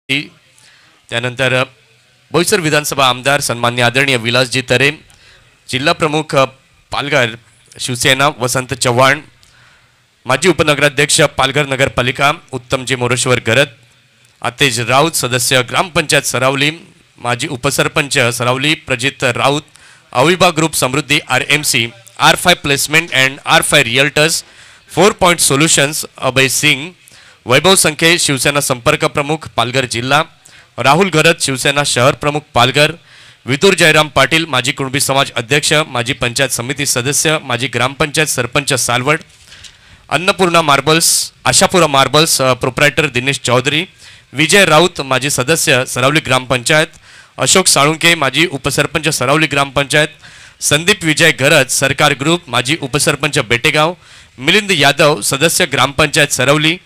त्यानंतर बोईसर विधानसभा आमदार सन्मान्य आदरणीय विलासजी तरे, जिल्हा प्रमुख पालघर शिवसेना वसंत चव्हाण, माजी उपनगराध्यक्ष पालघर नगरपालिका उत्तमजी मोरेश्वर गरत, आतेज राऊत सदस्य ग्रामपंचायत सरावली, माजी उपसरपंच Saravali Prajit Raut, Aviba group Samruddhi RMC, R5 placement and R5 realtors, 4 point solutions Abhay Singh, Vaibhav Sankhe Shiv Sena संपर्क प्रमुख पालघर जिल्हा, राहुल गरत शिवसेना शहर प्रमुख पालघर, विदुर जयराम पाटील माजी कुणबी समाज अध्यक्ष, माजी पंचायत समिती सदस्य, माजी gram panchayat sarpanch Salwad, Annapurna marbles Ashapura marbles proprietor Dinesh Chaudhari, Vijay Raut माजी सदस्य सरावली ग्रामपंचायत, अशोक साळुंके माजी उपसरपंच सरावली ग्रामपंचायत, संदीप विजय गरज सरकार ग्रुप माजी उपसरपंच बेटेगाव, मिलिंद यादव सदस्य ग्रामपंचायत सरावली,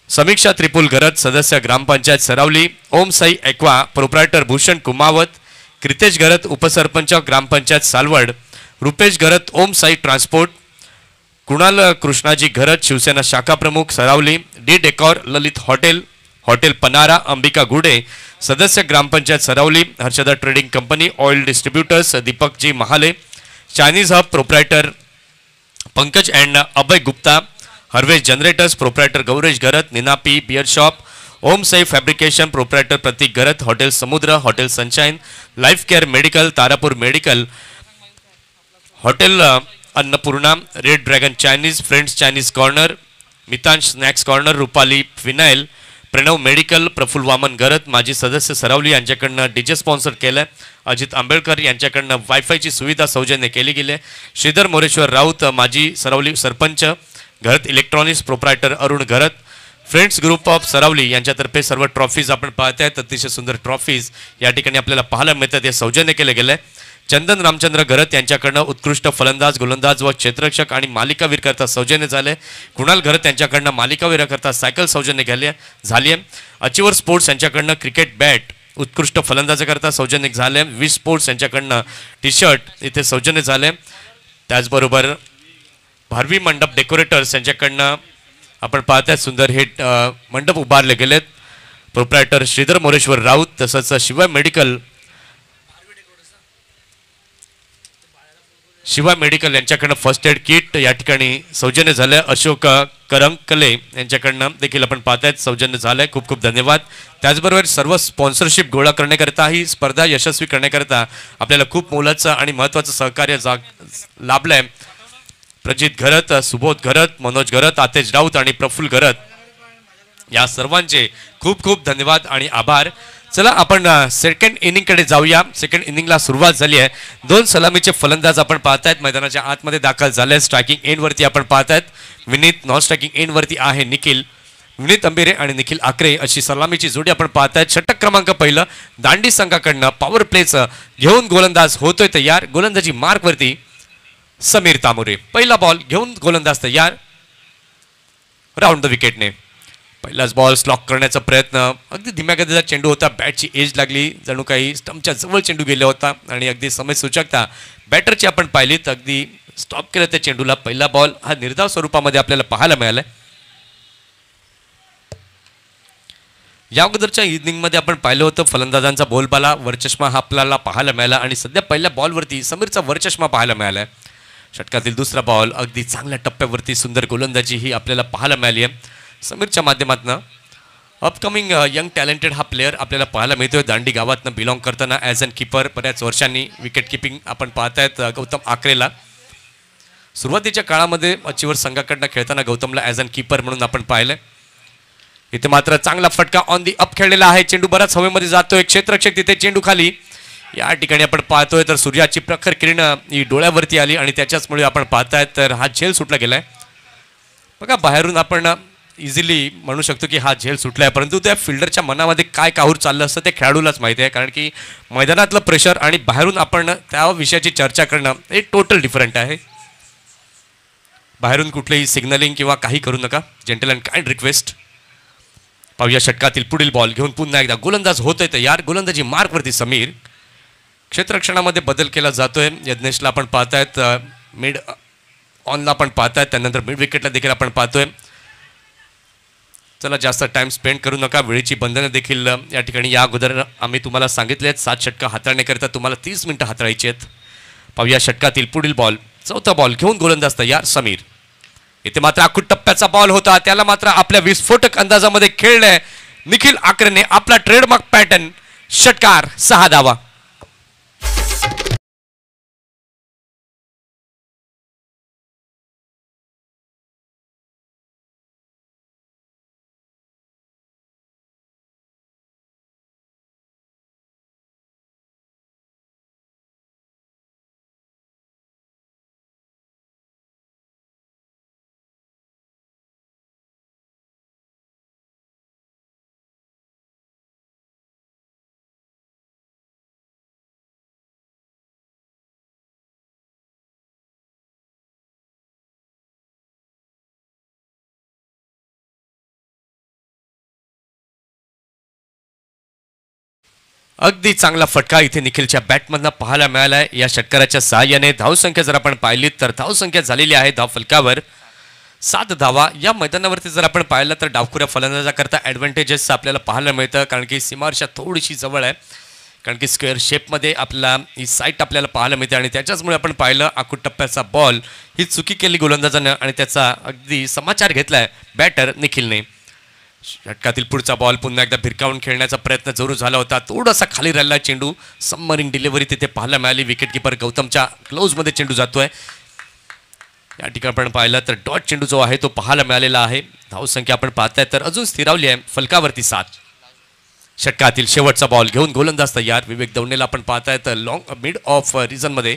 समीक्षा त्रिपुल गरज सदस्य ग्रामपंचायत सरावली, ओम साई एक्वा प्रोप्रायटर भूषण कुमावत, क्रितेश गरत उपसरपंच ग्रामपंचायत सालवड, रुपेश गरत ओम साई ट्रान्सपोर्ट, कुणाल कृष्णाजी गरज शिवसेना शाखा प्रमुख Saravali, D decor Lalit hotel Panara Ambika Gude सदस्य gram panchayat Saravali, Harshada trading company oil distributors Deepakji Mahale, Chinese hub proprietor Pankaj and Abhay Gupta, Harvesh generators proprietor Gauresh Garat, निनापी beer shop, Om Sai fabrication proprietor Prateek Garat, hotel Samudra, hotel sunshine, life care medical, Tarapur medical, hotel Annapurna, red dragon Chinese, friends Chinese corner, Mitansh snacks corner, Rupali phenyl, Pranav medical, Praful Waman Garat माजी सदस्य सरावली यांच्याकडनं DJ sponsor केलं, अजित आंबेडकर यांच्याकडनं वायफायची सुविधा सौजन्य केली गेली, श्रीधर मोरेश्वर राऊत माजी Saravali sarpanch Garat, electronics proprietor Arun Garat, friends group of Saravali यांच्यातर्फे सर्व ट्रॉफीज आपण पाहतायत, अतिशय सुंदर ट्रॉफीज या ठिकाणी आपल्याला पाहायला मिळतात, हे सौजन्य केले गेले. चंदन रामचंद्र गरत यांच्याकडनं उत्कृष्ट फलंदाज गोलंदाज व क्षेत्ररक्षक आणि मालिकावीर करता सौजन्य झाले, कुणाल गरत यांच्याकडनं मालिकावीर करता सायकल सौजन्य झाली आहे, अचिवर स्पोर्ट्स यांच्याकडनं क्रिकेट बॅट उत्कृष्ट फलंदाजाकरता सौजन्य झाले, विश स्पोर्ट्स यांच्याकडनं टी शर्ट इथे सौजन्य झाले, त्याचबरोबर भारवी मंडप डेकोरेटर्स यांच्याकडनं आपण पाहताय सुंदर हे मंडप उभारले गेलेत, प्रोप्रायटर श्रीधर मोरेश्वर राऊत, तसंच शिवा मेडिकल यांच्याकडनं फर्स्ट एड किट या ठिकाणी सौजन्य झालं, अशोक करंकले यांच्याकडनं देखील आपण पाहतायत सौजन्य झालंय, खूप खूप धन्यवाद. त्याचबरोबर सर्व स्पॉन्सरशिप गोळा करण्याकरता ही स्पर्धा यशस्वी करण्याकरता आपल्याला खूप मोलाचं आणि महत्त्वाचं सहकार्य लाभलंय. प्रजित घरत, सुबोध घरत, मनोज घरत, आतेज राऊत आणि प्रफुल्ल घरत या सर्वांचे खूप खूप धन्यवाद आणि आभार. चला आपण सेकंड इनिंगकडे जाऊया. सेकंड इनिंगला सुरुवात झाली आहे. 2 सलामीचे फलंदाज आपण पाहतायत मैदानाच्या आतमध्ये दाखल झाले. स्ट्रायकिंग एंडवरती आपण पाहतायत विनीत, नॉन स्ट्रायकिंग एंडवरती आहे निखिल. विनीत अंबिरे आणि निखिल आकरे अशी सलामीची जोडी आपण पाहतायत. षटक क्रमांक पहिलं दांडी संघाकडनं पॉवर प्लेचं घेऊन गोलंदाज होतोय तयार. गोलंदाजी मार्कवरती समीर तामुरे. पहिला बॉल घेऊन गोलंदाज तयार. राऊंड द विकेटने पहिलाच बॉल स्लॉक करण्याचा प्रयत्न. अगदी धीम्या गतीचा चेंडू होता. बॅटची एज लागली, जणू काही स्टंपच्या जवळ चेंडू गेला होता आणि अगदी समय सूचकता बॅटरची आपण पाहिली तर अगदी स्टॉप केलं त्या चेंडूला. पहिला बॉल हा निर्धाव स्वरूपामध्ये आपल्याला पाहायला मिळालाय. या अगोदरच्या इनिंगमध्ये आपण पाहिलं होतं फलंदाजांचा बोलबाला वरचष्मा हा आपल्याला पाहायला मिळाला आणि सध्या पहिल्या बॉलवरती समीरचा वरचष्मा पाहायला मिळालाय. षटकातील दुसरा बॉल अगदी चांगल्या टप्प्यावरती सुंदर गोलंदाजी ही आपल्याला पाहायला मिळाली आहे समीरच्या माध्यमातून. अपकमिंग यंग टॅलेंटेड हा प्लेअर आपल्याला पाहायला मिळतोय. दांडी गावातनं बिलॉंग करताना ॲज अन कीपर बऱ्याच वर्षांनी विकेट किपिंग आपण पाहतायत गौतम आकरेला. सुरुवातीच्या काळामध्ये अचिवर संघाकडनं खेळताना गौतमला ॲज अन कीपर म्हणून आपण पाहिलंय. इथे मात्र चांगला फटका ऑन दी अप खेळलेला आहे. चेंडू बराच हवेमध्ये जातोय. क्षेत्ररक्षक तिथे चेंडू खाली या ठिकाणी आपण पाहतोय तर सूर्याची प्रखर किरण ही डोळ्यावरती आली आणि त्याच्याचमुळे आपण पाहतायत तर हा झेल सुटला गेलाय. बघा बाहेरून आपण इझिली म्हणू शकतो की हा झेल सुटलाय, परंतु त्या फिल्डरच्या मनामध्ये काय काहूर चाललं असतं ते खेळाडूलाच माहिती आहे. कारण की मैदानातलं प्रेशर आणि बाहेरून आपण त्या विषयाची चर्चा करणं हे टोटल डिफरंट आहे. बाहेरून कुठलेही सिग्नलिंग किंवा काही करू नका. Gentle and kind request. पाहूया षटकातील पुढील बॉल घेऊन पुन्हा एकदा गोलंदाज होतोय तयार. गोलंदाजी मार्कवरती समीर. क्षेत्ररक्षणामध्ये बदल केला जातोय. यज्ञेशला आपण पाहतायत मिड ऑनला आपण पाहतायत, त्यानंतर मिड विकेटला देखील आपण पाहतोय. चला जास्त टाइम स्पेंड करू नका, वेळेची बंधनं देखील या ठिकाणी या अगोदर आम्ही तुम्हाला सांगितले आहेत. 7 षटकं हाताळण्याकरिता तुम्हाला 30 मिनिटं हाताळायची आहेत. पाहूया षटकातील पुढील बॉल. चौथा बॉल घेऊन गोलंदाज तयार समीर. इथे मात्र आखूड टप्प्याचा बॉल होता, त्याला मात्र आपल्या विस्फोटक अंदाजामध्ये खेळलंय निखिल आकरेने आपला ट्रेडमार्क पॅटर्न. षटकार 6 धावा. अगदी चांगला फटका इथे निखिलच्या बॅटमधनं पाहायला मिळालाय. या षटकाराच्या सहाय्याने धावसंख्या जर आपण पाहिली तर धावसंख्या झालेली आहे धाव फलकावर 7 धावा. या मैदानावरती जर आपण पाहिलं तर डावखुऱ्या फलंदाजाकरता ॲडव्हान्टेजेस आपल्याला पाहायला मिळतं, कारण की सीमारेषा थोडीशी जवळ आहे, कारण की स्क्वेअर शेपमध्ये आपला ही साईट आपल्याला पाहायला मिळते. आणि त्याच्याचमुळे आपण पाहिलं आखूड टप्प्याचा बॉल ही चुकी केली गोलंदाजानं आणि त्याचा अगदी समाचार घेतलाय बॅटर निखिलने. षटकातील पुढचा बॉल पुन्हा एकदा भिरकावून खेळण्याचा प्रयत्न जरूर झाला होता, थोडासा खाली राहिला चेंडू. सबमरीन डिलिव्हरी तिथे पाहायला मिळाली. विकेटकीपर गौतमच्या क्लोजमध्ये चेंडू जातोय. या ठिकाणी आपण पाहिलं तर डॉट चेंडू जो आहे तो पाहायला मिळालेला आहे. धावसंख्या आपण पाहताय तर अजून स्थिरावली आहे फलकावरती 7. षटकातील शेवटचा बॉल घेऊन गोलंदाज तयार विवेक दवणेला आपण पाहताय तर लॉंग मिड ऑफ रिझनमध्ये.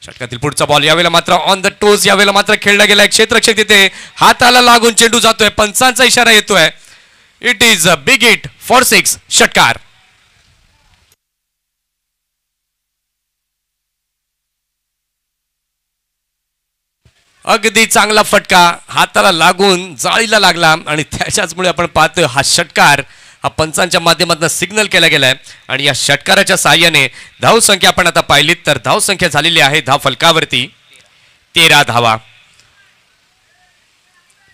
षटकातील पुढचा बॉल यावेळेला मात्र ऑन द टोज, यावेळेला मात्र खेळला गेलाय. क्षेत्ररक्षक तिथे हाताला लागून चेंडू जातोय, पंचांचा इशारा येतोय. It is a big hit for 6. षटकार. अगदी चांगला फटका हाताला लागून जाळीला लागला आणि त्याच्याचमुळे आपण पाहतोय हा षटकार हा पंचांच्या माध्यमातून सिग्नल केला गेलाय. आणि या षटकाराच्या साहाय्याने धावसंख्या आपण आता पाहिलीत तर धावसंख्या झालेली आहे धाव फलकावरती 13 धावा.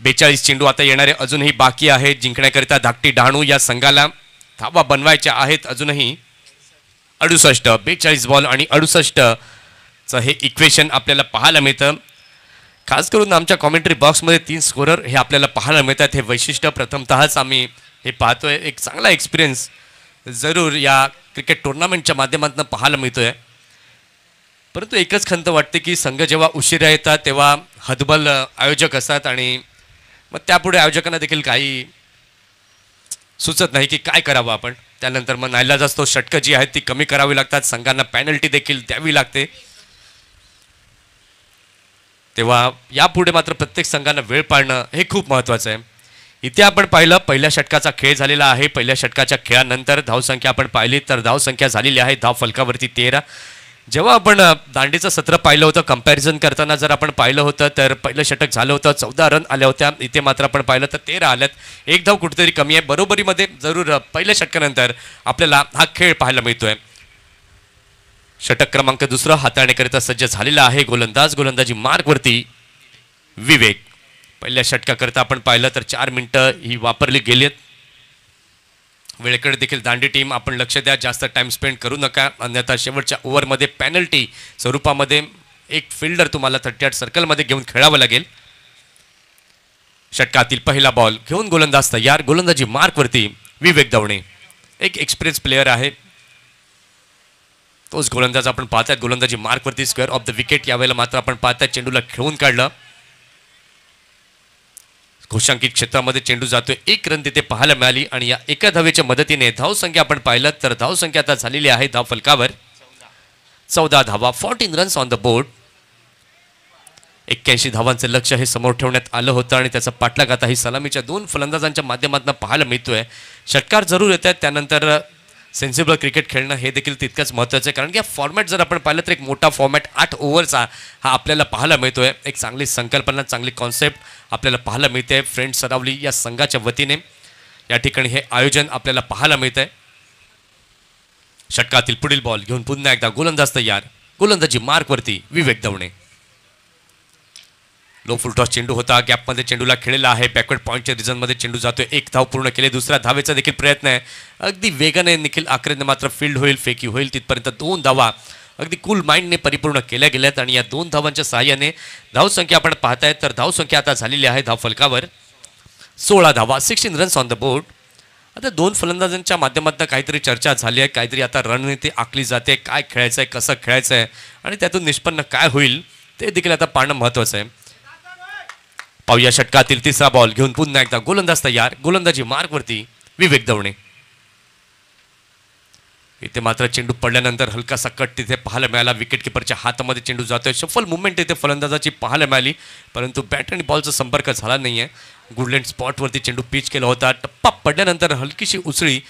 42 चेंडू आता येणारे अजूनही बाकी आहेत. जिंकण्याकरिता धाकटी डहाणू या संघाला धावा बनवायच्या आहेत अजूनही. 68 42 बॉल आणि 68चं हे इक्वेशन आपल्याला पाहायला मिळतं. खास करून आमच्या कॉमेंट्री बॉक्समध्ये 3 स्कोरर हे आपल्याला पाहायला मिळतात. हे वैशिष्ट्य प्रथमतःच आम्ही हे पाहतोय. एक चांगला एक्सपिरियन्स जरूर या क्रिकेट टुर्नामेंटच्या माध्यमातून पाहायला मिळतोय. परंतु एकच खंत वाटते की संघ जेव्हा उशिरा येतात तेव्हा हतबल आयोजक असतात आणि मग त्यापुढे आयोजकांना देखील काही सुचत नाही की काय करावं आपण. त्यानंतर मग नाईलाज असतो, षटकं जी आहेत ती कमी करावी लागतात, संघांना पॅनल्टी देखील द्यावी लागते. तेव्हा यापुढे मात्र प्रत्येक संघानं वेळ पाळणं हे खूप महत्त्वाचं आहे. इथे आपण पाहिलं पहिल्या षटकाचा खेळ झालेला आहे. पहिल्या षटकाच्या खेळानंतर धावसंख्या आपण पाहिली तर धावसंख्या झालेली आहे धाव फलकावरती 13. जेव्हा आपण दांडीचं सत्र पाहिलं होतं कंपॅरिझन करताना जर आपण पाहिलं होतं तर पहिलं षटक झालं होतं 14 रन आल्या होत्या. इथे मात्र आपण पाहिलं तर 13 आल्यात. एक धाव कुठेतरी कमी आहे. बरोबरीमध्ये जरूर पहिल्या षटकानंतर आपल्याला हा खेळ पाहायला मिळतोय. षटक क्रमांक 2 हाताळण्याकरिता सज्ज झालेला आहे गोलंदाज. गोलंदाजी मार्कवरती विवेक. पहिल्या षटकाकरिता आपण पाहिलं तर 4 मिनिटं ही वापरली गेली आहेत. वेळेकडे देखील दांडी टीम आपण लक्ष द्या, जास्त टाइम स्पेंड करू नका, अन्यथा शेवटच्या ओव्हरमध्ये पॅनल्टी स्वरूपामध्ये एक फिल्डर तुम्हाला 38 सर्कलमध्ये घेऊन खेळावं लागेल. षटकातील पहिला बॉल घेऊन गोलंदाज तयार. गोलंदाजी मार्कवरती विवेक दवणे. एक एक्सपिरियन्स प्लेयर आहे. तोच गोलंदाज आपण पाहतायत. गोलंदाजी मार्कवरती स्क्वेअर ऑफ द विकेट. यावेळेला मात्र आपण पाहतायत चेंडूला खेळून काढलं. घोषांकित क्षेत्रामध्ये चेंडू जातोय. 1 रन तिथे पाहायला मिळाली आणि या एका धावेच्या मदतीने धावसंख्या आपण पाहिलं तर धावसंख्या आता झालेली आहे धाव फलकावर 14 धावा. 14 रन्स ऑन द बोर्ड. 81 धावांचं लक्ष हे समोर ठेवण्यात आलं होतं आणि त्याचा पाठलाग आता ही सलामीच्या 2 फलंदाजांच्या माध्यमातून पाहायला मिळतोय. षटकार जरूर येत आहेत, त्यानंतर सेन्सिबल क्रिकेट खेळणं हे देखील तितकंच महत्त्वाचं आहे, कारण की हा फॉर्मॅट जर आपण पाहिलं तर एक मोठा फॉर्मॅट 8 ओव्हरचा हा आपल्याला पाहायला मिळतोय. एक चांगली संकल्पना, चांगली कॉन्सेप्ट आपल्याला पाहायला मिळते. फ्रेंड सरावली या संघाच्या वतीने या ठिकाणी हे आयोजन आपल्याला पाहायला मिळतंय. षटकातील पुढील बॉल घेऊन पुन्हा एकदा गोलंदाज तयार. गोलंदाजी मार्कवरती विवेक दवणे. लो फुलटॉस चेंडू होता, गॅपमध्ये चेंडूला खेळलेला आहे, बॅकवर्ड पॉईंटच्या रिझनमध्ये चेंडू जातोय. एक धाव पूर्ण केले, दुसऱ्या धावेचा देखील प्रयत्न आहे. अगदी वेगाने निखिल आकरेने मात्र फील्ड होईल, फेकी होईल तिथपर्यंत 2 धावा अगदी कूल माइंडने परिपूर्ण केल्या गेल्यात. आणि या 2 धावांच्या सहाय्याने धावसंख्या आपण पाहताय तर धावसंख्या आता झालेली आहे धाव फलकावर 16 धावा, 16 रन्स ऑन द बोर्ड. आता 2 फलंदाजांच्या माध्यमातून काहीतरी चर्चा झाली आहे, काहीतरी आता रणनीती आखली जाते, काय खेळायचं आहे, कसं खेळायचं आहे आणि त्यातून निष्पन्न काय होईल ते देखील आता पाहणं महत्त्वाचं आहे. पाहूया षटकातील तिसरा बॉल घेऊन पुन्हा एकदा गोलंदाज तयार. गोलंदाजी मार्कवरती विवेक दवणे. इथे मात्र चेंडू पडल्यानंतर हलकासा कट तिथे पाहायला मिळाला. विकेट किपरच्या हातामध्ये चेंडू जातोय. शफल मुवमेंट इथे फलंदाजाची पाहायला मिळाली, परंतु बॅट आणि बॉलचा संपर्क झाला नाहीये. गुडलँड स्पॉटवरती चेंडू पिच केला होता. टप्पा पडल्यानंतर हलकीशी उसळी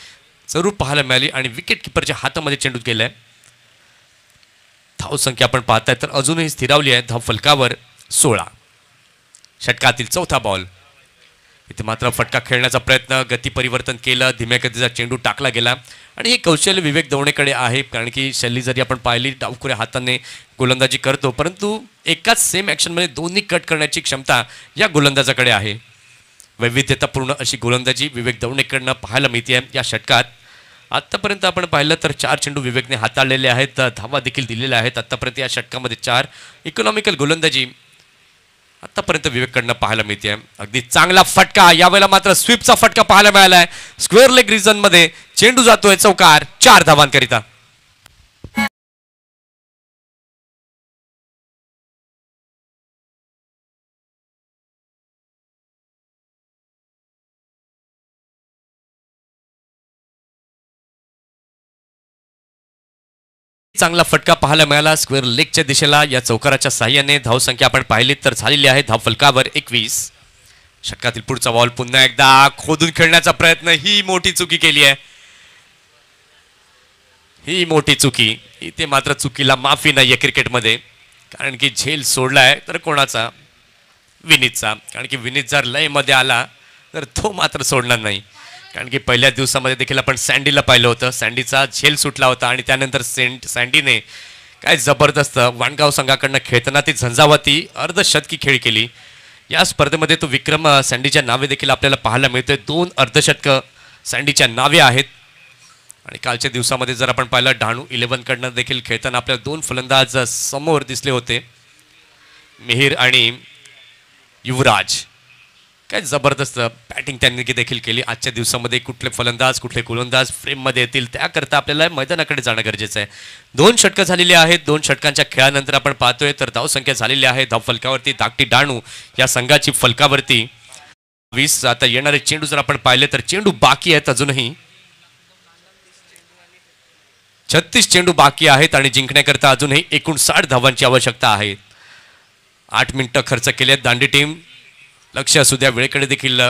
जरूर पाहायला मिळाली आणि विकेट किपरच्या हातामध्ये चेंडू गेलाय. धावसंख्या आपण पाहताय तर अजूनही स्थिरावली आहे धाव फलकावर 16. षटकातील चौथा बॉल. इथे मात्र फटका खेळण्याचा प्रयत्न, गती परिवर्तन केलं, धीम्या गतीचा चेंडू टाकला गेला आणि हे कौशल्य विवेक दवणेकडे आहे. कारण की शैली जरी आपण पाहिली डावखुऱ्या हाताने गोलंदाजी करतो, परंतु एकाच सेम ॲक्शनमध्ये दोन्ही कट करण्याची क्षमता या गोलंदाजाकडे आहे. वैविध्यतापूर्ण अशी गोलंदाजी विवेक दवणेकडनं पाहायला मिळते या षटकात. आत्तापर्यंत आपण पाहिलं तर 4 चेंडू विवेकने हाताळलेले आहेत, धावा देखील दिलेल्या आहेत. आत्तापर्यंत या षटकामध्ये 4 इकॉनॉमिकल गोलंदाजी आतापर्यंत विवेककडनं पाहायला मिळते. अगदी चांगला फटका, यावेळेला मात्र स्वीपचा फटका पाहायला मिळाला आहे. स्क्वेअर लेग रिजन मध्ये चेंडू जातोय चौकार, 4 धावांकरिता. चांगला फटका पाहायला मिळाला स्क्वेअर लेगच्या दिशेला. या चौकाराच्या साह्याने धावसंख्या आपण पाहिली तर झालेली आहे धाव फलकावर 21. षटकातील पुढचा बॉल पुन्हा एकदा खोदून खेळण्याचा प्रयत्न, ही मोठी चुकी केली आहे, ही मोठी चुकी. इथे मात्र चुकीला माफी नाहीये क्रिकेटमध्ये. कारण की झेल सोडलाय तर कोणाचा, विनीतचा. कारण की विनीत जर लयमध्ये आला तर तो मात्र सोडणार नाही. कारण की पहिल्या दिवसामध्ये देखील आपण सँडीला पाहिलं होतं, सँडीचा झेल सुटला होता आणि त्यानंतर सँडीने काय जबरदस्त वाणगाव संघाकडनं खेळताना ती झंझावाती अर्धशतकी खेळी केली. या स्पर्धेमध्ये तो विक्रम सँडीच्या नावे देखील आपल्याला पाहायला मिळतोय. 2 अर्धशतकं सँडीच्या नावे आहेत. आणि कालच्या दिवसामध्ये जर आपण पाहिलं डहाणू 11 कडनं देखील खेळताना आपल्याला 2 फलंदाज समोर दिसले होते, मिहिर आणि युवराज. काय जबरदस्त बॅटिंग त्यांनी देखील केली. आजच्या दिवसामध्ये कुठले फलंदाज कुठले गोलंदाज फ्रेममध्ये येतील त्याकरता आपल्याला मैदानाकडे जाणं गरजेचं आहे. 2 षटकं झालेली आहेत. 2 षटकांच्या खेळानंतर आपण पाहतोय तर धावसंख्या झालेली आहे धाव फलकावरती धाकटी डहाणू या संघाची फलकावरती 20. आता येणारे चेंडू जर आपण पाहिले तर चेंडू बाकी आहेत अजूनही 36 चेंडू बाकी आहेत आणि जिंकण्याकरता अजूनही एकूण 60 धावांची आवश्यकता आहे. 8 मिनिटं खर्च केले आहेत दांडी टीम. लक्ष असू द्या वेळेकडे देखील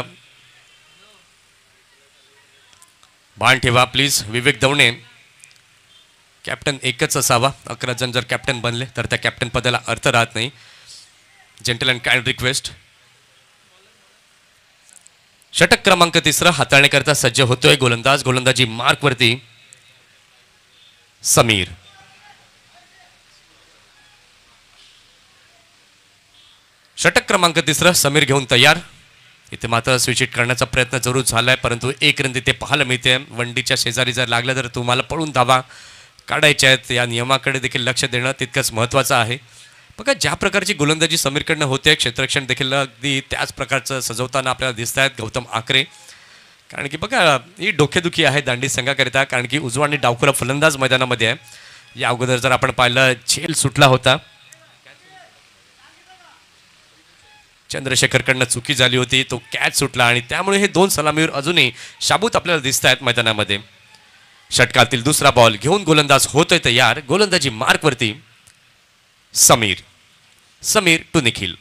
भान ठेवा प्लीज. विवेक दवणे कॅप्टन एकच असावा. 11 जण जर कॅप्टन बनले तर त्या कॅप्टन पदाला अर्थ राहत नाही. Gentle and kind request. षटक क्रमांक 3 हाताळण्याकरता सज्ज होतोय गोलंदाज. गोलंदाजी मार्कवरती समीर. षटक क्रमांक 3 समीर घेऊन तयार. इथे मात्र स्विच हिट करण्याचा प्रयत्न जरूर झालाय, परंतु एक रन तिथे पाहायला मिळते. वंडीच्या शेजारी जर लागलं तर तुम्हाला पळून धावा काढायच्या आहेत. या नियमाकडे देखील लक्ष देणं तितकंच महत्त्वाचं आहे. बघा ज्या प्रकारची गोलंदाजी समीरकडनं होते, क्षेत्ररक्षण देखील अगदी त्याच प्रकारचं सजवताना आपल्याला दिसत आहेत गौतम आकरे. कारण की बघा ही डोकेदुखी आहे दांडी संघाकरिता. कारण की उजवा आणि डावखुरा फलंदाज मैदानामध्ये आहे. या अगोदर जर आपण पाहिलं झेल सुटला होता, चंद्रशेखरकडनं चुकी झाली होती, तो कॅच सुटला आणि त्यामुळे हे 2 सलामीवर अजूनही शाबूत आपल्याला दिसत आहेत मैदानामध्ये. षटकातील दुसरा बॉल घेऊन गोलंदाज होतोय तयार. गोलंदाजी मार्कवरती समीर. समीर टू निखिल.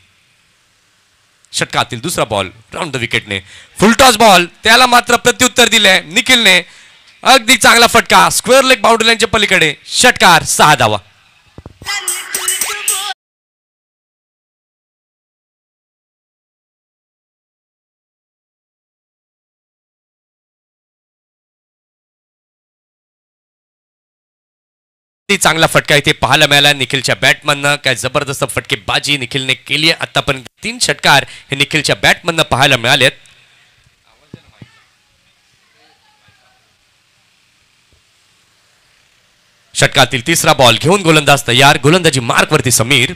षटकातील दुसरा बॉल राऊंड द विकेटने फुलटॉस बॉल, त्याला मात्र प्रत्युत्तर दिले निखिलने. अगदी चांगला फटका स्क्वेअर लेग बाउंड्री लाईनच्या पलीकडे. षटकार 6 धावा. चांगला फटका इथे पाहायला मिळाला निखिलच्या बॅटमधनं. काय जबरदस्त फटकेबाजी निखिलने केली आहे. आतापर्यंत 3 षटकार हे निखिलच्या बॅटमधनं पाहायला मिळालेत. षटकातील तिसरा बॉल घेऊन गोलंदाज तयार. गोलंदाजी मार्क वरती समीर.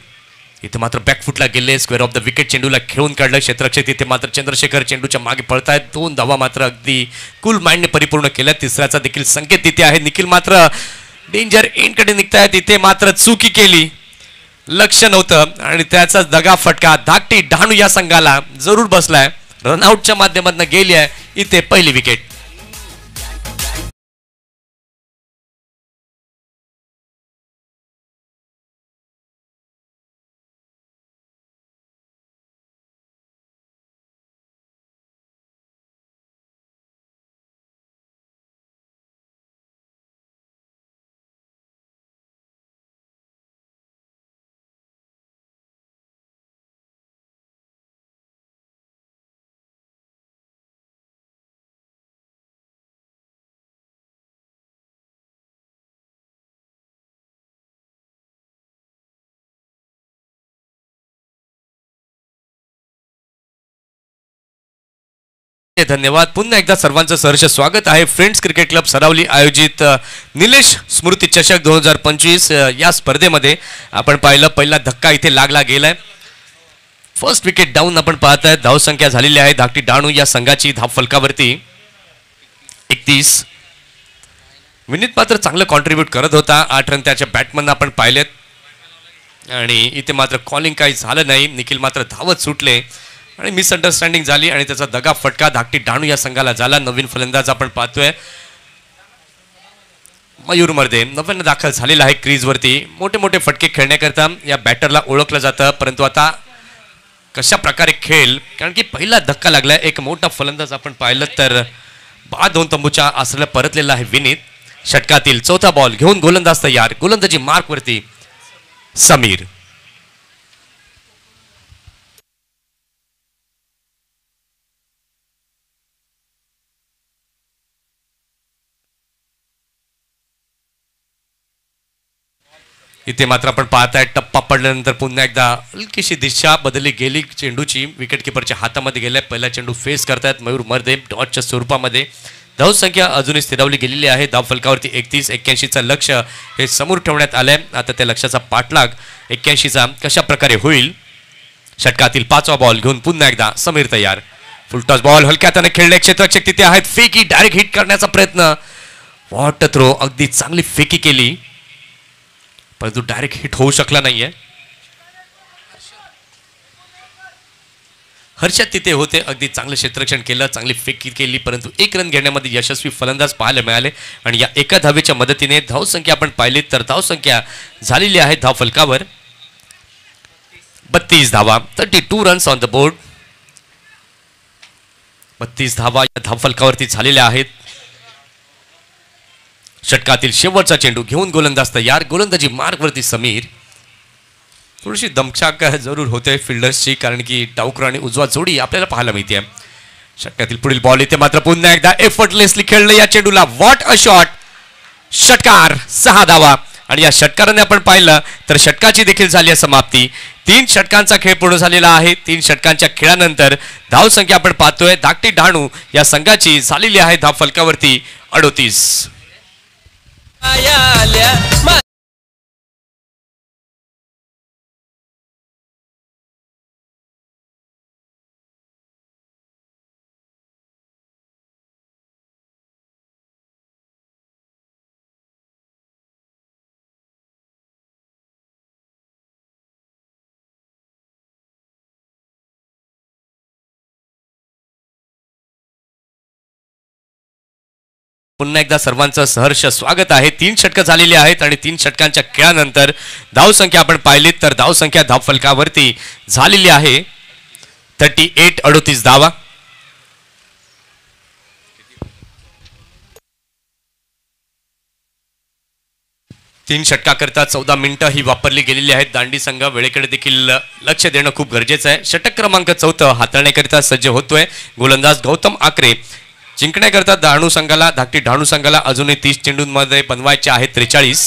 इथे मात्र बॅकफुटला गेले. स्क्वेअर ऑफ द विकेट चेंडूला खेळून काढलं क्षेत्ररक्षक. तिथे मात्र चंद्रशेखर चेंडूच्या मागे पळतायत. 2 धावा मात्र अगदी कूल माइंडने परिपूर्ण केल्या. तिसऱ्याचा देखील संकेत तिथे आहे. निखिल मात्र डेंजर एंडकडे निघतायत. इथे मात्र चुकी केली. लक्ष नव्हतं आणि त्याचा दगा फटका धाकटी डहाणू या संघाला जरूर बसलाय. रनआउटच्या माध्यमातून गेली आहे इथे पहिली विकेट. धन्यवाद. पुन्हा एकदा सर्वांचं सहर्ष स्वागत आहे. फ्रेंड्स क्रिकेट क्लब सरावली आयोजित निलेश स्मृती चषक 2025 या स्पर्धेमध्ये आपण पाहिलं पहिला धक्का इथे लागला गेलाय. फर्स्ट विकेट डाऊन आपण पाहताय. धावसंख्या झालेली आहे धाकटी डहाणू या संघाची धाव फलकावरती 31. विनीत मात्र चांगलं कॉन्ट्रीब्यूट करत होता. 8 रन त्याच्या बॅटमन आपण पाहिलेत आणि इथे मात्र कॉलिंग काही झालं नाही. निखिल मात्र धावत सुटले आणि मिसअंडरस्टँडिंग झाली आणि त्याचा दगा फटका धाकटी डहाणू या संघाला झाला. नवीन फलंदाज आपण पाहतोय मयूर मर्दे. नव्यानं दाखल झालेला आहे क्रीजवरती. मोठे मोठे फटके खेळण्याकरता या बॅटरला ओळखलं जातं. परंतु आता कशा प्रकारे खेळ, कारण की पहिला धक्का लागलाय. एक मोठा फलंदाज आपण पाहिलं तर 2 तंबूच्या आसऱ्याला परतलेला आहे विनीत. षटकातील चौथा बॉल घेऊन गोलंदाज तयार. गोलंदाजी मार्क वरती समीर. इथे मात्र आपण पाहताय टप्पा पडल्यानंतर पुन्हा एकदा हलकीशी दिशा बदलली गेली चेंडूची. विकेट किपरच्या हातामध्ये गेलाय. पहिला चेंडू फेस करतायत मयूर मर्दे डॉटच्या स्वरूपामध्ये. धावसंख्या अजूनही स्थिरावली गेलेली आहे. धाव फलकावरती 31-81चं लक्ष हे समोर ठेवण्यात आलंय. आता त्या लक्षाचा पाठलाग 81चा कशा प्रकारे होईल. षटकातील 5वा बॉल घेऊन पुन्हा एकदा समीर तयार. फुलटॉस बॉल हलक्या हाताने खेळले. क्षेत्ररक्षक तिथे आहेत. फेकी डायरेक्ट हिट करण्याचा प्रयत्न. वॉट थ्रो अगदी चांगली फेकी केली परंतु डायरेक्ट हिट होऊ शकला नाहीये. हर्षद तिथे होते. अगदी चांगलं क्षेत्ररक्षण केलं. चांगली फेकी केली परंतु 1 रन घेण्यामध्ये यशस्वी फलंदाज पाहायला मिळाले आणि या एका धावेच्या मदतीने धावसंख्या आपण पाहिली तर धावसंख्या झालेली आहे धाव फलकावर 32 धावा. 32 रन्स ऑन द बोर्ड. 32 धावा या धाव फलकावरती झालेल्या आहेत. षटकातील शेवटचा चेंडू घेऊन गोलंदाज तयार. गोलंदाजी मार्कवरती समीर. थोडीशी दमछाक जरूर होते फिल्डर्सची कारण की डावकर आणि उजवा जोडी आपल्याला पाहायला मिळते. षटकातील पुढील बॉल इथे मात्र पुन्हा एकदा एफर्टलेसली खेळलं या चेंडूला. What a shot. षटकार 6 धावा आणि या षटकाराने आपण पाहिलं तर षटकाची देखील झाली आहे समाप्ती. 3 षटकांचा खेळ पूर्ण झालेला आहे. 3 षटकांच्या खेळानंतर धावसंख्या आपण पाहतोय धाकटी डहाणू या संघाची झालेली आहे धाव फलकावरती 38. पुन्हा एकदा सर्वांचं सहर्ष स्वागत आहे. 3 षटकं झालेली आहेत आणि 3 षटकांच्या खेळानंतर धावसंख्या आपण पाहिलीत तर धावसंख्या धाव फलकावरती झालेली आहे 38 धावा. तीन षटकाकरता 14 मिनिटं ही वापरली गेलेली आहेत. दांडी संघ वेळेकडे देखील लक्ष देणं खूप गरजेचं आहे. षटक क्रमांक 4 हाताळण्याकरिता सज्ज होतोय गोलंदाज गौतम आकरे. जिंकण्याकरता धाकटी डहाणू संघाला अजूनही 30 चेंडूंमध्ये बनवायचे आहेत 43.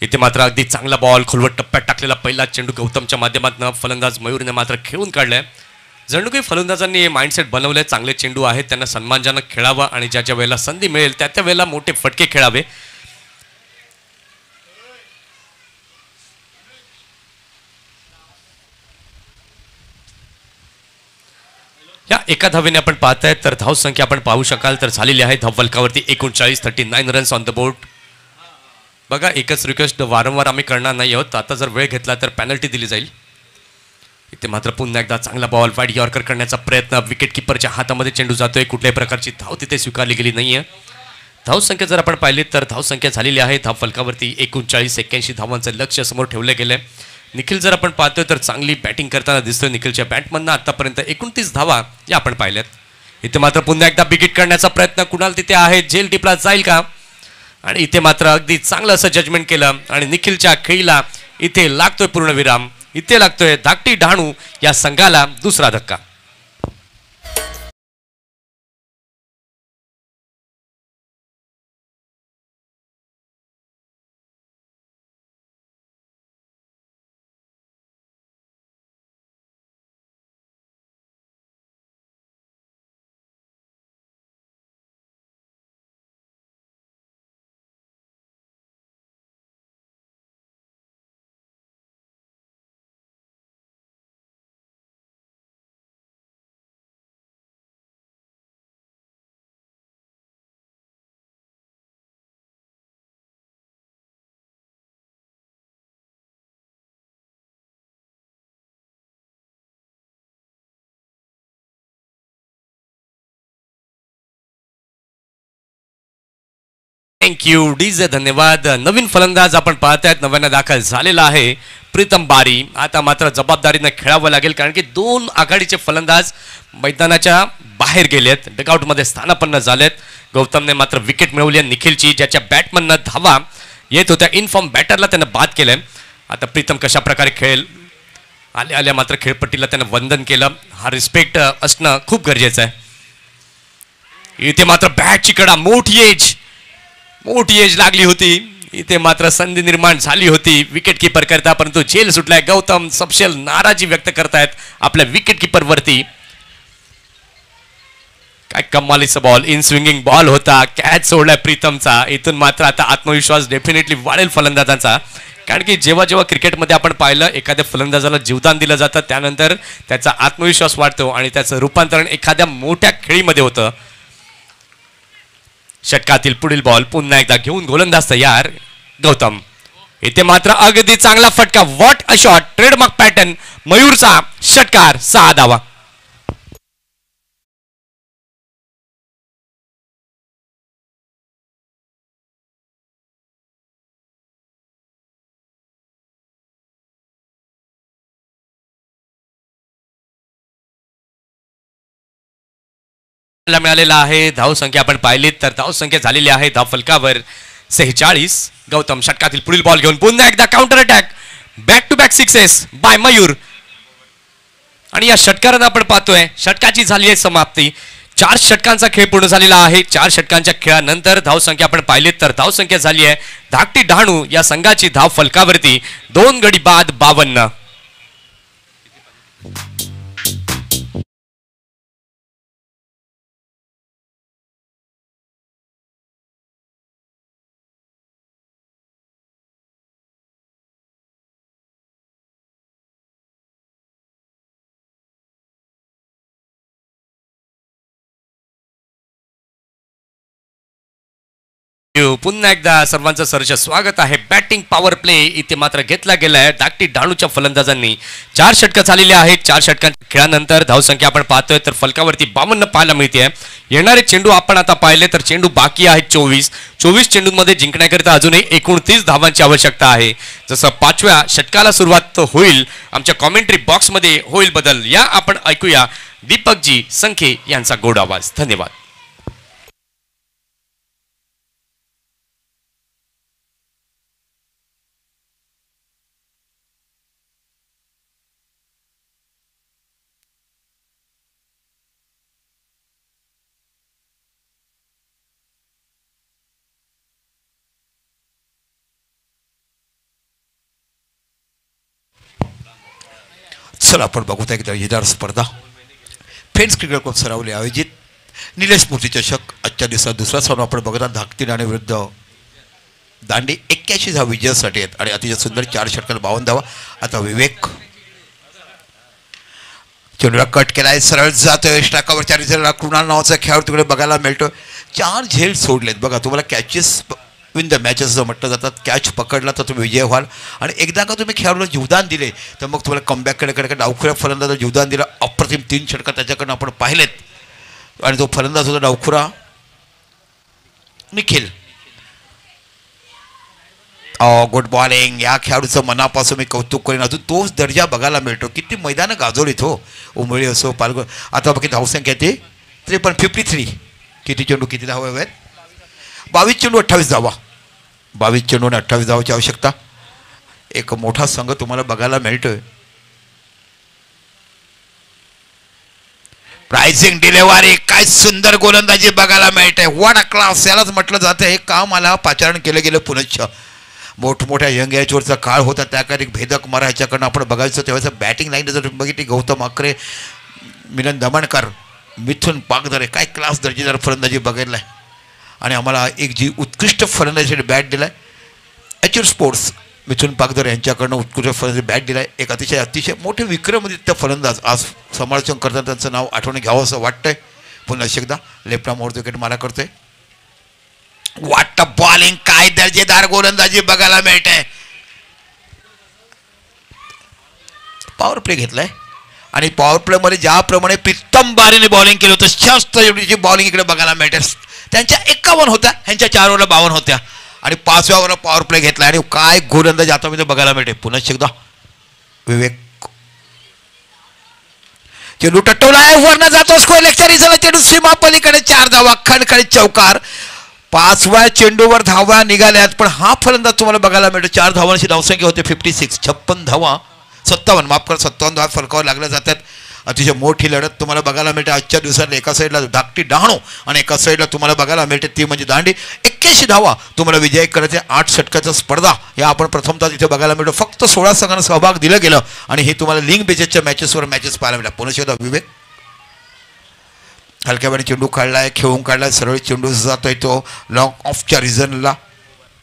इथे मात्र अगदी चांगला बॉल खोलवट टप्प्यात टाकलेला पहिला चेंडू गौतमच्या माध्यमातून फलंदाज मयूरने मात्र खेळून काढलाय. जणू काही फलंदाजांनी माइंडसेट बनवले, चांगले चेंडू आहेत, त्यांना सन्मानजनक खेळावं आणि ज्या ज्या वेळेला संधी मिळेल त्या त्या वेळेला मोठे फटके खेळावे. या एका धावेने आपण पाहताय तर धाव संख्या आपण पाहू शकाल तर झालेली आहे धाव फलकावरती 39 रन्स ऑन द बोर्ड. बघा, एकच रिक्वेस्ट वारंवार आम्ही करणार नाही आहोत, आता जर वेळ घेतला तर पेनल्टी दिली जाईल. इथे मात्र पुन्हा एकदा चांगला बॉल वाईड यॉर्कर करण्याचा प्रयत्न, विकेट किपरच्या हातामध्ये चेंडू जातोय, कुठल्याही प्रकारची धाव तिथे स्वीकारली गेली नाहीये. धाव संख्या जर आपण पाहिली तर धाव संख्या झालेली आहे धाव फलकावरती 39-81 धावांचं लक्ष्य समोर ठेवलं गेलंय. निखिल जर आपण पाहतोय तर चांगली बॅटिंग करताना दिसतोय. निखिलच्या बॅटमधनं आतापर्यंत 29 धावा या आपण पाहिल्यात. इथे मात्र पुन्हा एकदा बिगिट करण्याचा प्रयत्न कुणाल तिथे आहे, जेल टिपला जाईल का? आणि इथे मात्र अगदी चांगलं असं जजमेंट केलं आणि निखिलच्या खेळीला इथे लागतोय पूर्णविराम. इथे लागतोय धाकटी डहाणू या संघाला दुसरा धक्का. थँक्यू डीजे, धन्यवाद. नवीन फलंदाज आपण पाहतायत, नव्यानं दाखल झालेला आहे प्रीतम बारी. आता मात्र जबाबदारीनं खेळावं लागेल कारण की 2 आघाडीचे फलंदाज मैदानाच्या बाहेर गेलेत, डगआउटमध्ये स्थानापन्न झालेत. गौतमने मात्र विकेट मिळवली आहे निखिलची, ज्याच्या बॅटमधनं धावा येत होत्या. इनफॉर्म बॅटरला त्यानं बाद केलंय. आता प्रीतम कशा प्रकारे खेळेल, आल्या मात्र खेळपट्टीला त्यानं वंदन केलं. हा रिस्पेक्ट असणं खूप गरजेचं आहे. इथे मात्र बॅटची कडा, मोठी एज लागली होती. इथे मात्र संधी निर्माण झाली होती विकेट कीपर करता, परंतु झेल सुटलाय. गौतम सबशेल नाराजी व्यक्त करतायत आपल्या विकेट कीपर वरती. काय कमालीचा बॉल, इन स्विंगिंग बॉल होता, कॅच सोडलाय प्रीतमचा. इथून मात्र आता आत्मविश्वास डेफिनेटली वाढेल फलंदाजांचा, कारण की जेव्हा जेव्हा क्रिकेटमध्ये आपण पाहिलं एखाद्या फलंदाजाला जीवदान दिलं जातं त्यानंतर त्याचा आत्मविश्वास वाढतो आणि त्याचं रूपांतरण एखाद्या मोठ्या खेळीमध्ये होतं. षटकातील पुढील बॉल पुन्हा एकदा घेऊन गोलंदाज तयार गौतम. इथे मात्र अगदी चांगला फटका, what a shot, trademark pattern मयूरचा षटकार, 6 धावा. मिळालेला आहे. धाव संख्या आपण पाहिली तर धाव संख्या झालेली आहे धाव फलकावर 46. गौतम षटकातील पुढील बॉल घेऊन पुन्हा एकदा counter attack, back to back sixes by Mayur. आणि या षटकारानं आपण पाहतोय षटकाची झाली आहे समाप्ती. 4 षटकांचा खेळ पूर्ण झालेला आहे. 4 षटकांच्या खेळानंतर धाव संख्या आपण पाहिली तर धाव संख्या झाली आहे धाकटी डहाणू या संघाची धाव फलकावरती 2 गडी बाद 52. पुन्हा एकदा सर्वांचं सहर्ष स्वागत आहे. बॅटिंग पॉवर प्ले इथे मात्र घेतला गेलाय धाकटी डहाणूच्या फलंदाजांनी. 4 षटकं झालेली आहेत. 4 षटकांच्या खेळानंतर धावसंख्या आपण पाहतोय तर फलकावरती 52 पाहायला मिळते. येणारे चेंडू आपण आता पाहिले तर चेंडू बाकी आहेत 24 चेंडूंमध्ये जिंकण्याकरिता अजूनही 29 धावांची आवश्यकता आहे. जसं 5व्या षटकाला सुरुवात होईल, आमच्या कॉमेंट्री बॉक्समध्ये होईल बदल. या आपण ऐकूया दीपकजी संखे यांचा गोड आवाज. धन्यवाद. चला आपण बघूया एक दर्जेदार स्पर्धा फ्रेंड्स क्रिकेट क्लब सरावले आयोजित निलेश मूर्ती चषक आजच्या दिवसात दुसरा सामना आपण बघत आहात. धाकटी डाणे विरुद्ध दांडी 81 धावा विजयासाठी आहेत आणि अतिशय सुंदर 4 षटकाला 52 धावा. आता विवेक चेंडूला कट केलाय, सरळ जातोय स्ट्रायकावरच्या रिझल्टला. कृणाल नावाचा खेळाडू तिकडे बघायला मिळतो. 4 झेल सोडलेत बघा. तुम्हाला कॅचेस विन द मॅचेस असं म्हटलं जातात. कॅच पकडला तर तुम्ही विजय व्हाल आणि एकदा का तुम्ही खेळाडूला जीवदान दिले तर मग तुम्हाला कमबॅककडे डावखुऱ्या फलंदाजाला जीवदान दिलं. अप्रतिम 3 षटकार त्याच्याकडनं आपण पाहिलेत आणि तो फलंदाज होता डावखुरा निखिल. Good bowling. या खेळाडूचं मनापासून मी कौतुक करेन. अजून तोच दर्जा बघायला मिळतो. किती मैदानं गाजवलीत हो, उमळी असो पालघर. आता बघा धावसंख्या ते 53. किती चेंडू किती धावा आहेत? 22 चेंडू 28 धावा. 22 चेंडू आणि 28 धावाची आवश्यकता. एक मोठा संघ तुम्हाला बघायला मिळतोय. रायझिंग डिलेव्हरी, काय सुंदर गोलंदाजी बघायला मिळते. व्हॉट अ क्लास यालाच म्हटलं जातं. हे काम मला पाचारण केलं गेलं पुनश्च. मोठमोठ्या यंग एजवरचा काळ होता त्याकडे एक भेदक मारा ह्याच्याकडनं आपण बघायचं. तेव्हाचं बॅटिंग लाईन जर बघितली गौतम अकरे, मिलन दमणकर, मिथुन पागधरे, काय क्लास दर्जेदार फलंदाजी बघायला आहे. आणि आम्हाला एक जी उत्कृष्ट फलंदाजीसाठी बॅट दिलाय ॲच्युअल स्पोर्ट्स मिथुन पागधरे यांच्याकडनं उत्कृष्ट फलंदाजी बॅट दिलाय. एक अतिशय मोठे विक्रमदित्य फलंदाज आज समालोचन करताना त्यांचं नाव आठवण घ्यावं असं वाटतंय. पुन्हा एकदा लेफ्ट आर्मवर विकेट मारा करतोय. वाट बॉलिंग, काय दर्जेदार गोलंदाजी बघायला मिळते. पॉवर प्ले घेतलाय आणि पॉवर प्ले मध्ये ज्याप्रमाणे प्रीतम बारीने बॉलिंग केलं होतं शास्त्र एवढीची बॉलिंग इकडे बघायला मिळते. त्यांच्या 51 होत्या, ह्यांच्या 4 ओव्हरला 52 होत्या आणि 5व्या ओव्हरला पॉवर प्ले घेतला आणि काय गोलंदाजी आता मध्ये बघायला मिळते. पुन्हा एकदा विवेक चेंडू टटवला आहे, वरनं जातो स्कोर लेक्चर झाला. चेंडू सीमा पलीकडे 4 धावा, खणखणीत चौकार. 5व्या चेंडूवर धावा निघाल्यात पण हा फलंदाज तुम्हाला बघायला मिळतो. 4 धावांची धावसंख्या होते 56. 56 धावा 57 माफ कर 57 धावा फलकावर लागल्या जातात. अतिशय मोठी लढत तुम्हाला बघायला मिळते आजच्या दिवसात. एका साईडला धाकटी डहाणू आणि एका साईडला तुम्हाला बघायला मिळते ती म्हणजे दांडी. 81 धावा तुम्हाला विजय करायचे. 8 षटकाचा स्पर्धा या आपण प्रथमतः तिथे बघायला मिळतो. फक्त 16 संघांना सहभाग दिलं गेलं आणि हे तुम्हाला लिंक बेजेसच्या मॅचेसवर मॅचेस पाहायला मिळतात. पुन्हा एकदा विवेक हलक्यापणे चेंडू काढलाय, खेळून काढलाय, सरळ चेंडू जातोय तो लॉंग ऑफच्या रिझनला.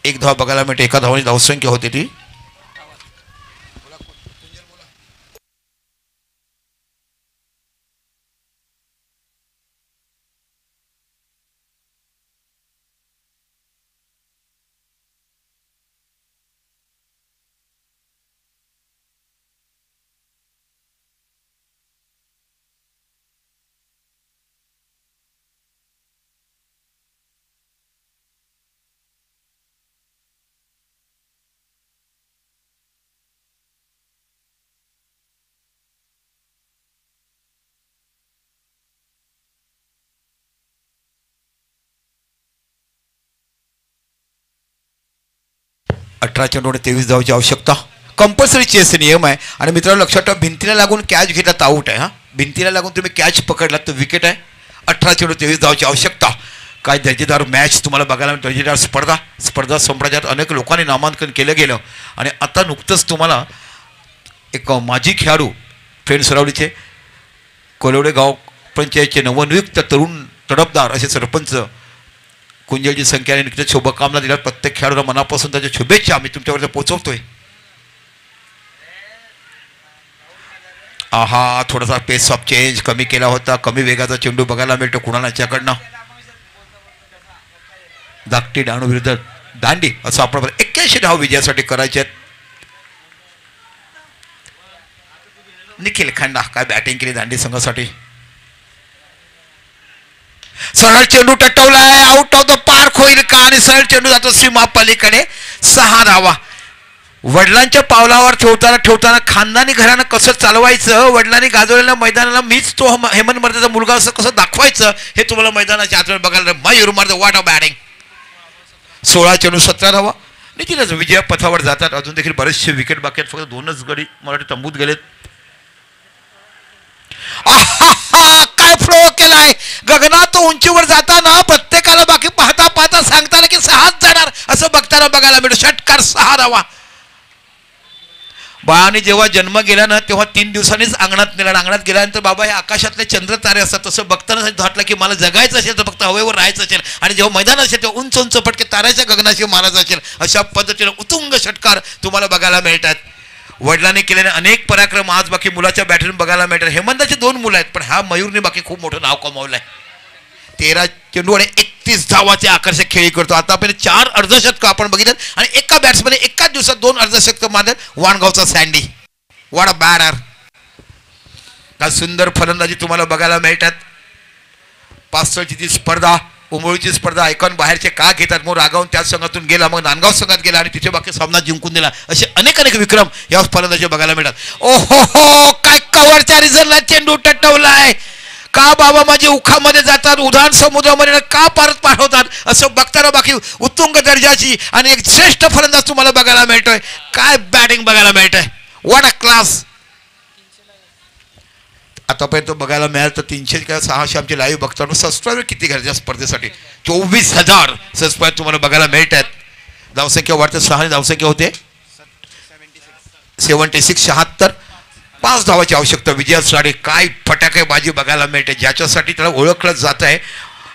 1 धावा बघायला मिळते. एका धावांची धावसंख्या होती ती. अठरा चेंडू 23 धावाची आवश्यकता. कंपल्सरी चेस नियम आहे आणि मित्रांनो लक्षात ठेवा भिंतीला लागून कॅच घेतला तर आऊट आहे. भिंतीला लागून तुम्ही कॅच पकडलात तर विकेट आहे. 18 चेंडू 23 धावाची आवश्यकता. काय दर्जेदार मॅच तुम्हाला बघायला मिळते. दर्जेदार स्पर्धा संपण्याच्यात अनेक लोकांनी नामांकन केलं गेलं आणि आता नुकतंच तुम्हाला एक माजी खेळाडू फ्रेंड सरावलीचे कोलवडे गाव पंचायतचे नवनियुक्त तरुण तडफदार असे सरपंच कुंजलजी संख्याने नुकतेच शुभकामना दिल्या. प्रत्येक खेळाडूला मनापासून त्याच्या शुभेच्छा आम्ही तुमच्याकडे पोहोचवतोय. थोडासा पेस ऑफ चेंज कमी केला होता. कमी वेगाचा चेंडू बघायला मिळतो कुणालाच्याकडनं. धाकटी डाणू विरुद्ध दांडी असं आपण 81 धाव विजयासाठी करायचे आहेत. निखिल खंडा काय बॅटिंग केली दांडी संघासाठी. सरळ चेंडू टटवलाय, आउट ऑफ द पार्क होईल का आणि सरळ चेंडू जातो सीमा पलीकडे. 6 धावा. वडिलांच्या पावलावर ठेवताना खानदानी घरानं कसं चालवायचं, वडिलांनी गाजवलेल्या मैदानाला मीच तो हेमंत मर्देचा मुलगा असं कसं दाखवायचं हे तुम्हाला मैदानाच्या आत बघायला. मयूर मर्द वाट ऑफ बॅटिंग. 16 चेंडू 17 धावा. निश्चितच विजय पथावर जातात. अजून देखील बरेचसे विकेट बाकी आहेत. फक्त 2च गडी मराठी तंबूत गेलेत. काय फ्लो केलाय गगनात उंचीवर जाताना प्रत्येकाला बाकी पाहता सांगताना की 6च जाणार असं बघताना बघायला मिळतो. षटकार 6 धावा. बाळाने जेव्हा जन्म गेला ना तेव्हा 3 दिवसांनीच अंगणात नेला. अंगणात गेल्यानंतर बाबा हे आकाशातले चंद्र तारे असतात तसं बघताना वाटलं की मला जगायचं असेल तर फक्त हवेवर राहायचं असेल आणि जेव्हा मैदान असेल तेव्हा उंच उंच फटके ताऱ्याच्या गगनाशी मारायचं असेल. अशा पद्धतीने उतुंग षटकार तुम्हाला बघायला मिळतात. वडिलांनी केलेले अनेक पराक्रम आज बाकी मुलाच्या बॅटरीने बघायला मिळतात. हेमंताचे 2 मुलं आहेत पण ह्या मयूरने बाकी खूप मोठं नाव कमावलंय. 13 चेंडू आणि 31 धावाचे आकर्षक खेळी करतो. आतापर्यंत 4 अर्धशतकं आपण बघितलं आणि एका बॅट्समॅनने एकाच दिवसात 2 अर्धशतकं मारले. वाणगावचा सँडी वॉट अ बॅटर. काय सुंदर फलंदाजी तुम्हाला बघायला मिळतात. पाचसळची ती स्पर्धा उमळीची स्पर्धा ऐकून बाहेरचे का घेतात मग रागावून त्याच संघातून गेला मग नांदगाव संघात गेला आणि तिथे बाकी सामना जिंकून दिला. असे अनेक विक्रम या फलंदाजी बघायला मिळतात. ओहो हो काय कव्हरच्या रिझल्टला चेंडू टटवलाय. का बाबा माझे उखामध्ये जातात उधाण समुद्रामध्ये का परत पाठवतात असं बघताना बाकी उत्तुंग दर्जाची आणि एक श्रेष्ठ फलंदाज तुम्हाला बघायला मिळतोय. काय बॅटिंग बघायला मिळतंय. What a class. आतापर्यंत बघायला मिळाल तर 300 किंवा 600 आमचे लाईव्ह बघताना सबस्क्रायबर किती घ्यायच्या स्पर्धेसाठी 24,000 सबस्क्राईब तुम्हाला बघायला मिळतात. धावसंख्या वाढते 6 धावसंख्या होते 76 76 5 धावाची आवश्यकता विजयासाठी. काय फटाकेबाजी बघायला मिळते ज्याच्यासाठी त्याला ओळखलं जात आहे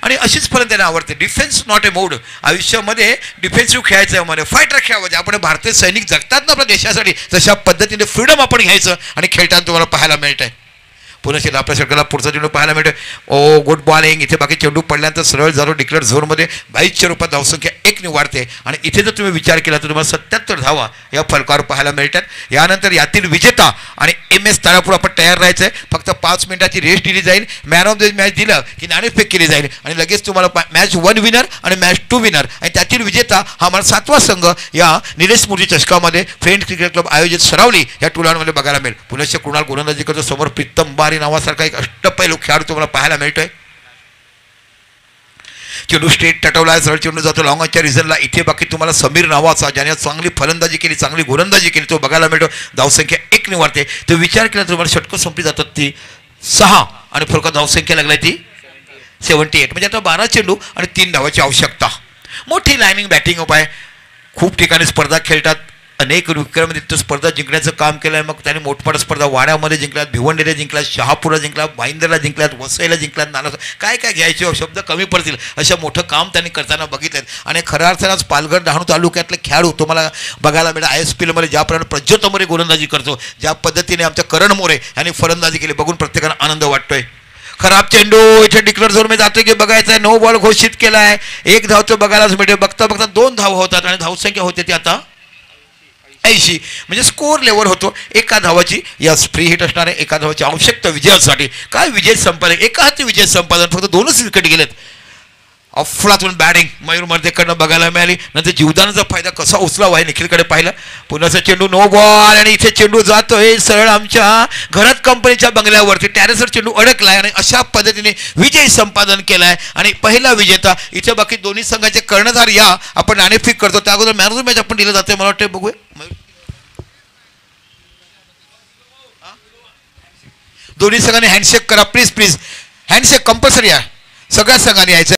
आणि अशीच फलंदाजी त्यांना आवडते. डिफेन्स नॉट ए मोड. आयुष्यामध्ये डिफेन्सिव्ह खेळायचं आहे मध्ये फायटर खेळायचं. आपण भारतीय सैनिक जगतात ना आपल्या देशासाठी तशा पद्धतीने फ्रीडम आपण घ्यायचं आणि खेळताना तुम्हाला पाहायला मिळत आहे. पुन्हा आपल्या षटकाला पुढचा चेंडू पाहायला मिळतो. ओ गुड बॉलिंग. इथे बाकी चेंडू पडल्यानंतर सरळ जातो डिक्लेअर झोनमध्ये 22च्या रूपात धावसंख्या 1 ने वाढते आणि इथे जर तुम्ही विचार केला तर तुम्हाला 77 धावा या फलकावर पाहायला मिळतात. यानंतर यातील विजेता आणि MS तारापूर आपण तयार राहायचं आहे. फक्त 5 मिनिटाची रेस्ट दिली जाईल. मॅन ऑफ द मॅच दिलं की नाणेफेक केली जाईल आणि लगेच तुम्हाला मॅच 1 विनर आणि मॅच 2 विनर आणि त्यातील विजेता हा मला 7वा संघ या निलेश मूर्ती चषकामध्ये फ्रेंड्स क्रिकेट क्लब आयोजित सरावली या टुर्नामेंटमध्ये बघायला मिळेल. पुण्याच्या कुणाल गोलंदाजी करतो. समोर प्रीतम बारी नावासारखा एक अष्टपैलू खेळाडू तुम्हाला पाहायला मिळतोय. चेंडू स्ट्रेट टटवला सरळ चेंडू जातो लॉंगॉनच्या रिझनला. इथे बाकी तुम्हाला समीर नावाचा ज्याने चांगली फलंदाजी केली चांगली गोलंदाजी केली तो बघायला मिळतो. धावसंख्या 1 ने वाढते. तो विचार केला तर तुम्हाला षटकं संपली जातात ती 6 आणि फलकात धावसंख्या लागलाय ती 78. म्हणजे आता 12 चेंडू आणि 3 धावाची आवश्यकता. मोठी लाईनिंग बॅटिंग उपाय. खूप ठिकाणी स्पर्धा खेळतात. अनेक विक्रमदित्य स्पर्धा जिंकण्याचं काम केलं आहे. मग त्याने मोठमोठ्या स्पर्धा वाड्यामध्ये जिंकल्यात भिवंडीला जिंकल्यात शहापूरला जिंकल्यात भाईंदरला जिंकल्यात वसईला जिंकल्यात नाना काय काय घ्यायचे शब्द कमी पडतील असं मोठं काम त्यांनी करताना बघितलं. आणि खऱ्या अर्थानं आज पालघर डहाणू तालुक्यातले खेळाडू तुम्हाला बघायला मिळेल. ISPLमध्ये ज्याप्रमाणे प्रज्योत मोरे गोलंदाजी करतो ज्या पद्धतीने आमच्या करण मोरे यांनी फलंदाजी केली बघून प्रत्येकाला आनंद वाटतोय. खराब चेंडू इथे डिक्लेअर झोन मध्ये जातोय की बघायचं आहे. नो बॉल घोषित केला आहे. 1 धाव तो बघायलाच मिळते. बघता बघता 2 धाव होतात आणि धावसंख्या होते ती आता 80 म्हणजे स्कोअर लेवल होतो. एका धावाची यस फ्री हिट असणार आहे. एका धावाची आवश्यकता विजयासाठी. काय विजय संपादन एका हाती विजय संपादन. फक्त 2च विकेट गेलेत. अफलातून बॅटिंग मयूर मर्देकडनं बघायला मिळाली. नंतर जीवदानाचा फायदा कसा उचलावा आहे निखिलकडे पाहिलं. पुन्हा चेंडू नो बॉल आणि इथे चेंडू जातोय सरळ आमच्या घरात कंपनीच्या बंगल्यावरती टॅरेसवर चेंडू अडकलाय आणि अशा पद्धतीने विजय संपादन केलाय आणि पहिला विजेता. इथे बाकी दोन्ही संघाचे कर्णधार या आपण नाणेफेक करतो. त्या अगोदर मॅन ऑफ द मॅच आपण दिलं जाते. मला वाटतं बघूया दोन्ही संघांनी हँडशेक करा प्लीज प्लीज. हँडशेक कंपल्सरी आहे. सगळ्या संघांनी यायचं.